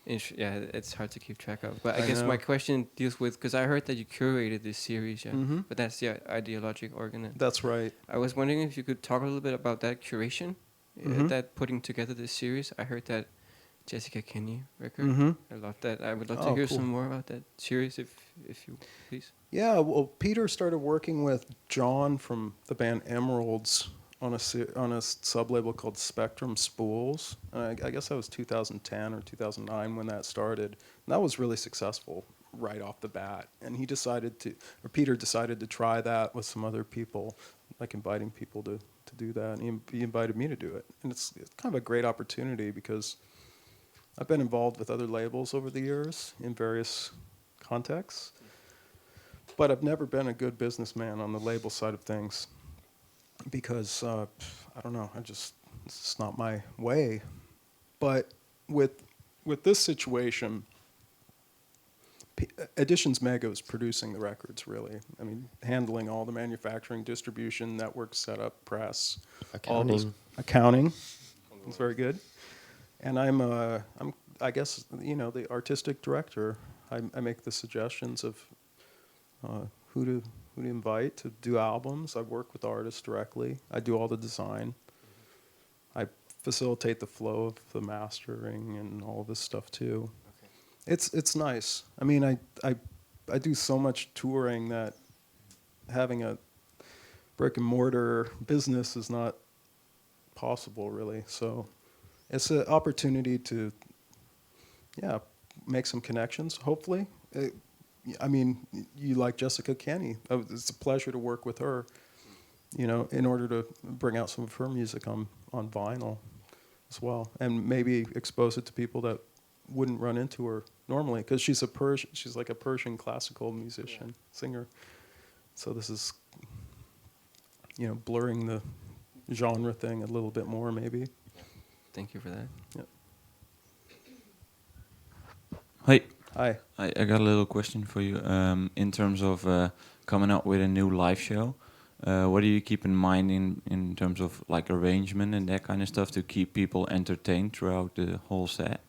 Yeah, it's hard to keep track of. But I I guess know. my question deals with, because I heard that you curated this series, yeah. Mhm. But that's the Ideologic Organ. That's right. I was wondering if you could talk a little bit about that curation, that putting together this series. I heard that Jessica Kenny record. Mhm. I love that. I would love Oh, to hear cool. some more about that series, if you please. Yeah, well, Peter started working with John from the band Emeralds on a sub-label called Spectrum Spools. And I guess that was 2010 or 2009 when that started. And that was really successful right off the bat. And Peter decided to try that with some other people, like inviting people to do that. And he invited me to do it. And it's kind of a great opportunity because I've been involved with other labels over the years in various contexts. But I've never been a good businessman on the label side of things because, I don't know, it's just not my way. But with this situation, Editions Mego is producing the records, really. I mean, handling all the manufacturing, distribution, network setup, press, all this accounting. It's very good. And I'm I guess, the artistic director. I make the suggestions of who to invite to do albums. I work with artists directly. I do all the design. I facilitate the flow of the mastering and all this stuff too. Okay. It's nice. I mean, I do so much touring that having a brick and mortar business is not possible really. So it's an opportunity to make some connections, hopefully. I mean, you like Jessica Kenny. It's a pleasure to work with her, in order to bring out some of her music on vinyl as well, and maybe expose it to people that wouldn't run into her normally, because she's like a Persian classical musician, singer. So this is, blurring the genre thing a little bit more, maybe. Thank you for that. Yep. Hi. Hi. I got a little question for you. In terms of coming out with a new live show, what do you keep in mind in terms of like arrangement and that kind of stuff to keep people entertained throughout the whole set?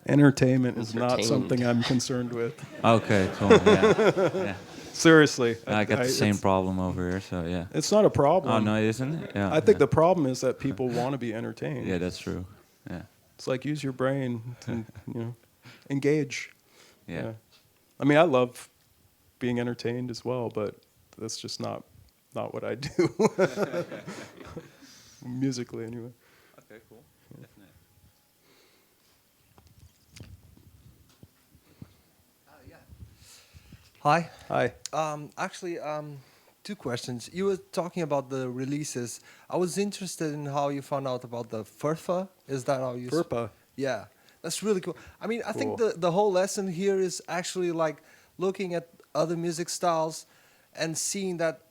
Entertainment is not something I'm concerned with. Okay, cool. Yeah. Seriously. I got the same problem over here, so yeah. It's not a problem. Oh, no, isn't it? Yeah. I think the problem is that people want to be entertained. Yeah, that's true. Yeah. It's like use your brain to, engage. Yeah. I mean, I love being entertained as well, but that's just not what I do. Musically, anyway. Okay, cool. Definitely. Hi. Hi. Actually, two questions. You were talking about the releases. I was interested in how you found out about the FERPA. Is that how you... FERPA? Yeah. That's really cool. I mean, I think the whole lesson here is actually like looking at other music styles and seeing that,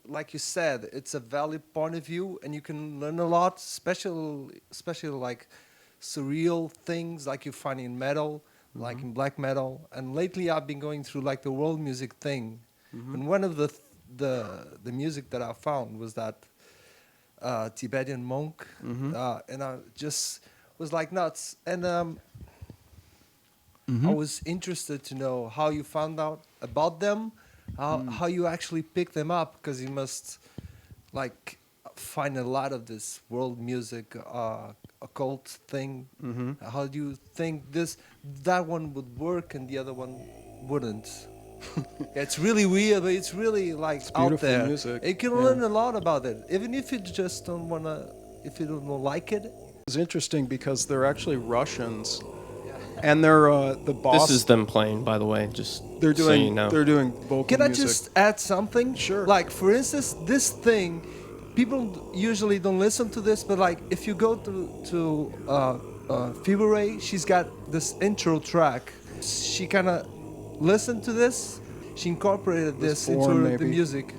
like you said, it's a valid point of view and you can learn a lot, especially like surreal things like you find in metal, like in black metal. And lately I've been going through like the world music thing. And one of the music that I found was that Tibetan monk. And I just was like nuts. And I was interested to know how you found out about them, how you actually picked them up, because you must like find a lot of this world music occult thing. How do you think that one would work and the other one wouldn't? It's really weird, but it's really like It's out beautiful there. music. You can learn a lot about it, even if you just don't wanna, if you don't like it. It's interesting because they're actually Russians, and they're the boss. This is them playing, by the way. Just they're so doing you know. they're doing vocal Can I music. just add something? Sure. Like, for instance, this thing, people usually don't listen to this, but like, if you go to Fever Ray, she's got this intro track. She kind of listened to this. She incorporated this into form, the maybe. music.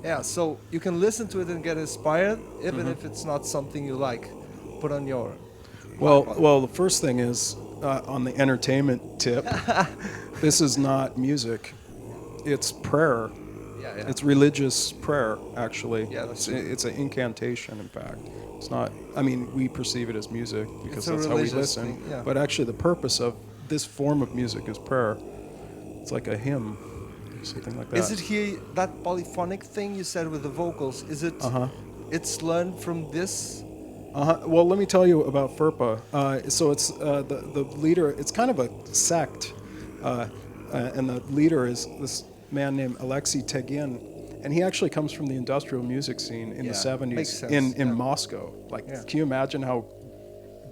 Yeah, so you can listen to it and get inspired, even if it's not something you like. Put on your. Well, the first thing is on the entertainment tip. This is not music; it's prayer. Yeah. It's religious prayer, actually. Yeah, that's it's an incantation. In fact, it's not. I mean, we perceive it as music because a that's how we religious listen. thing, yeah. But actually, the purpose of this form of music is prayer. It's like a hymn, something like that. Is it here that polyphonic thing you said with the vocals? Is it? It's learned from this. Well, let me tell you about FERPA. So it's the leader. It's kind of a sect, and the leader is this man named Alexis Destoop, and he actually comes from the industrial music scene in the Makes 70s sense, in Moscow. Like, Yeah. can you imagine how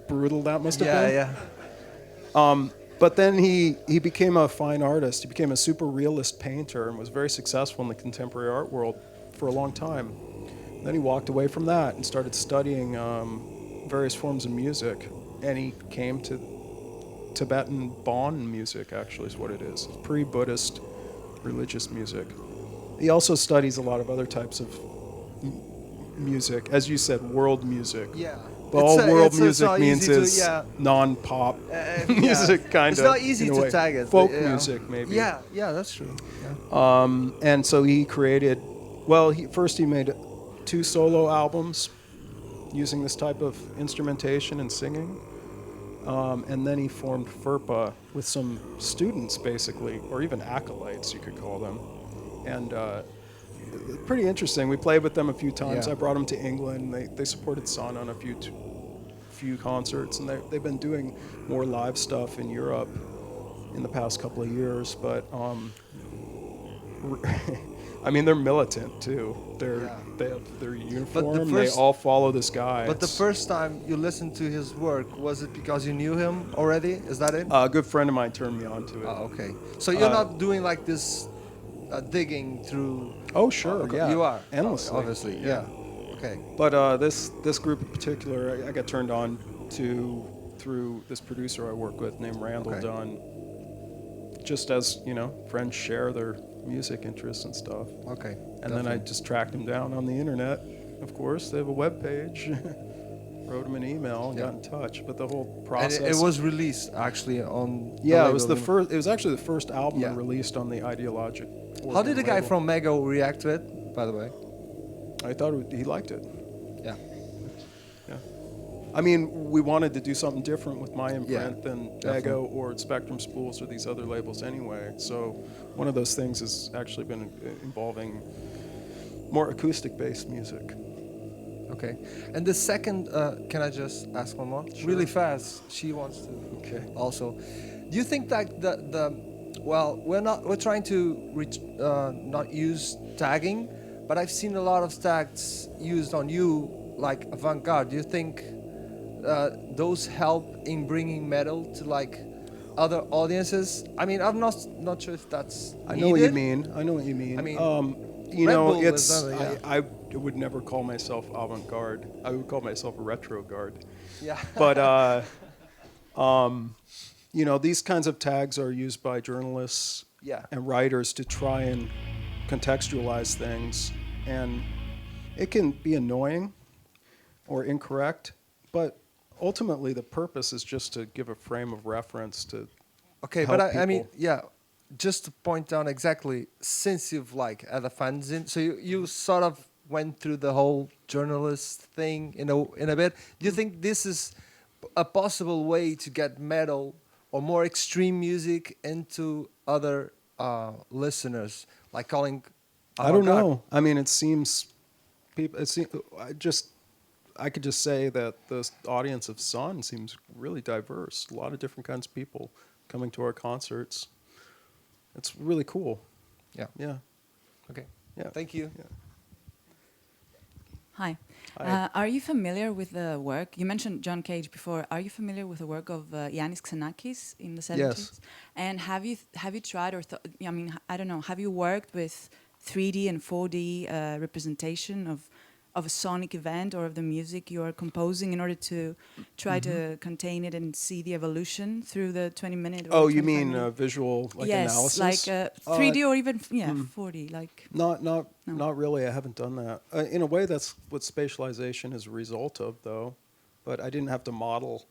brutal that must have been? Yeah. But then he became a fine artist. He became a super realist painter and was very successful in the contemporary art world for a long time. Then he walked away from that and started studying various forms of music. And he came to Tibetan Bon music, actually, is what it is. Pre-Buddhist religious music. He also studies a lot of other types of music. As you said, world music. Yeah. But all world it's music not means easy to- is yeah. non-pop Yeah. music, kind of. It's not easy in a to way. tag it. Folk but, yeah. music, maybe. Yeah, that's true. Yeah. And so he created, well, he made 2 solo albums using this type of instrumentation and singing. And then he formed FERPA with some students, basically, or even acolytes, you could call them. And pretty interesting. We played with them a few times. Yeah. I brought them to England. They supported Sunn on a few concerts, and they've been doing more live stuff in Europe in the past couple of years. But I mean, they're militant too. They have their uniform. They all follow this guy. But the first time you listened to his work, was it because you knew him already? Is that it? A good friend of mine turned me on to it. Oh, okay. So you're not doing like this digging through. Oh, sure, yeah. You are endlessly, obviously. Yeah. Okay. But this group in particular, I got turned on to through this producer I work with named Randall Okay. Dunn. Just as friends share their music interests and stuff. Okay. And then I just tracked him down on the internet. Of course, they have a web page. Wrote him an email and got in touch. But the whole process. And it was released actually on. Yeah, the it was the label. first. It was actually the first album Yeah. released on the Ideologic Organ How did the guy label. from Mego react to it? By the way. I thought he liked it. Yeah. Yeah. I mean, we wanted to do something different with my imprint than definitely. Mego or Spectrum Spools or these other labels anyway. So one of those things has actually been involving more acoustic-based music. Okay. And the second, can I just ask one more? Really fast. She wants to. Okay. Also, do you think that we're trying to not use tagging, but I've seen a lot of tags used on you, like avant-garde. Do you think those help in bringing metal to like other audiences? I mean, I'm not sure if that's I know what you needed. mean. I know what you mean. I mean, you Red know, Bull it's was another, yeah. I would never call myself avant-garde. I would call myself a retro-garde. Yeah. But these kinds of tags are used by journalists Yeah. and writers to try and contextualize things, and it can be annoying or incorrect, but ultimately the purpose is just to give a frame of reference to Okay, help but I mean, people. yeah, just to point out exactly, since you've like had a fanzine, so you sort of went through the whole journalist thing in a bit. Do you think this is a possible way to get metal or more extreme music into other listeners, like calling? I don't avant-garde? know. I mean, it seems people. I could just say that the audience of Sunn seems really diverse. A lot of different kinds of people coming to our concerts. It's really cool. Yeah. Yeah. Okay. Yeah. Thank you. Yeah. Hi. Hi. Are you familiar with the work? You mentioned John Cage before. Are you familiar with the work of Yannis Xenakis in the 70s? Yes. And have you tried or I mean, I don't know. Have you worked with 3D and 4D representation of a sonic event or of the music you are composing in order to try to contain it and see the evolution through the 20-minute? Oh, you mean visual yes, analysis? like 3D or even 4D, like. Not really. I haven't done that. In a way, that's what spatialization is a result of, though. But I didn't have to model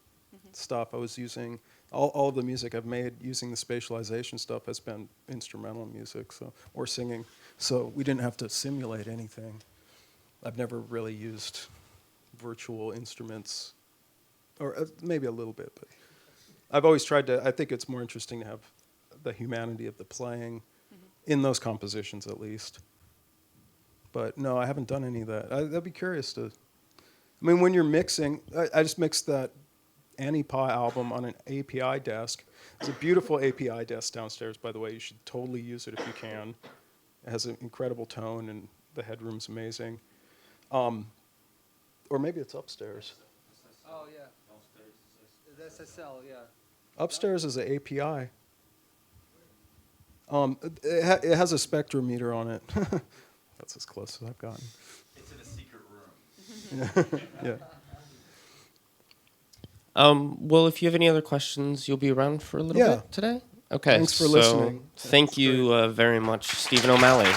stuff. I was using all of the music I've made using the spatialization stuff has been instrumental music, or singing. So we didn't have to simulate anything. I've never really used virtual instruments, or maybe a little bit, but I've always tried to. I think it's more interesting to have the humanity of the playing in those compositions, at least. But no, I haven't done any of that. I'd be curious to. I mean, when you're mixing, I just mixed that ÄÄNIPÄÄ album on an API desk. It's a beautiful API desk downstairs, by the way. You should totally use it if you can. It has an incredible tone, and the headroom's amazing. Or maybe it's upstairs. Oh, yeah. The SSL, yeah. Upstairs is an API. It has a spectrometer on it. That's as close as I've gotten. It's in a secret room. Yeah. Well, if you have any other questions, you'll be around for a little bit today? Okay. Thanks for listening. Thank you very much, Stephen O'Malley.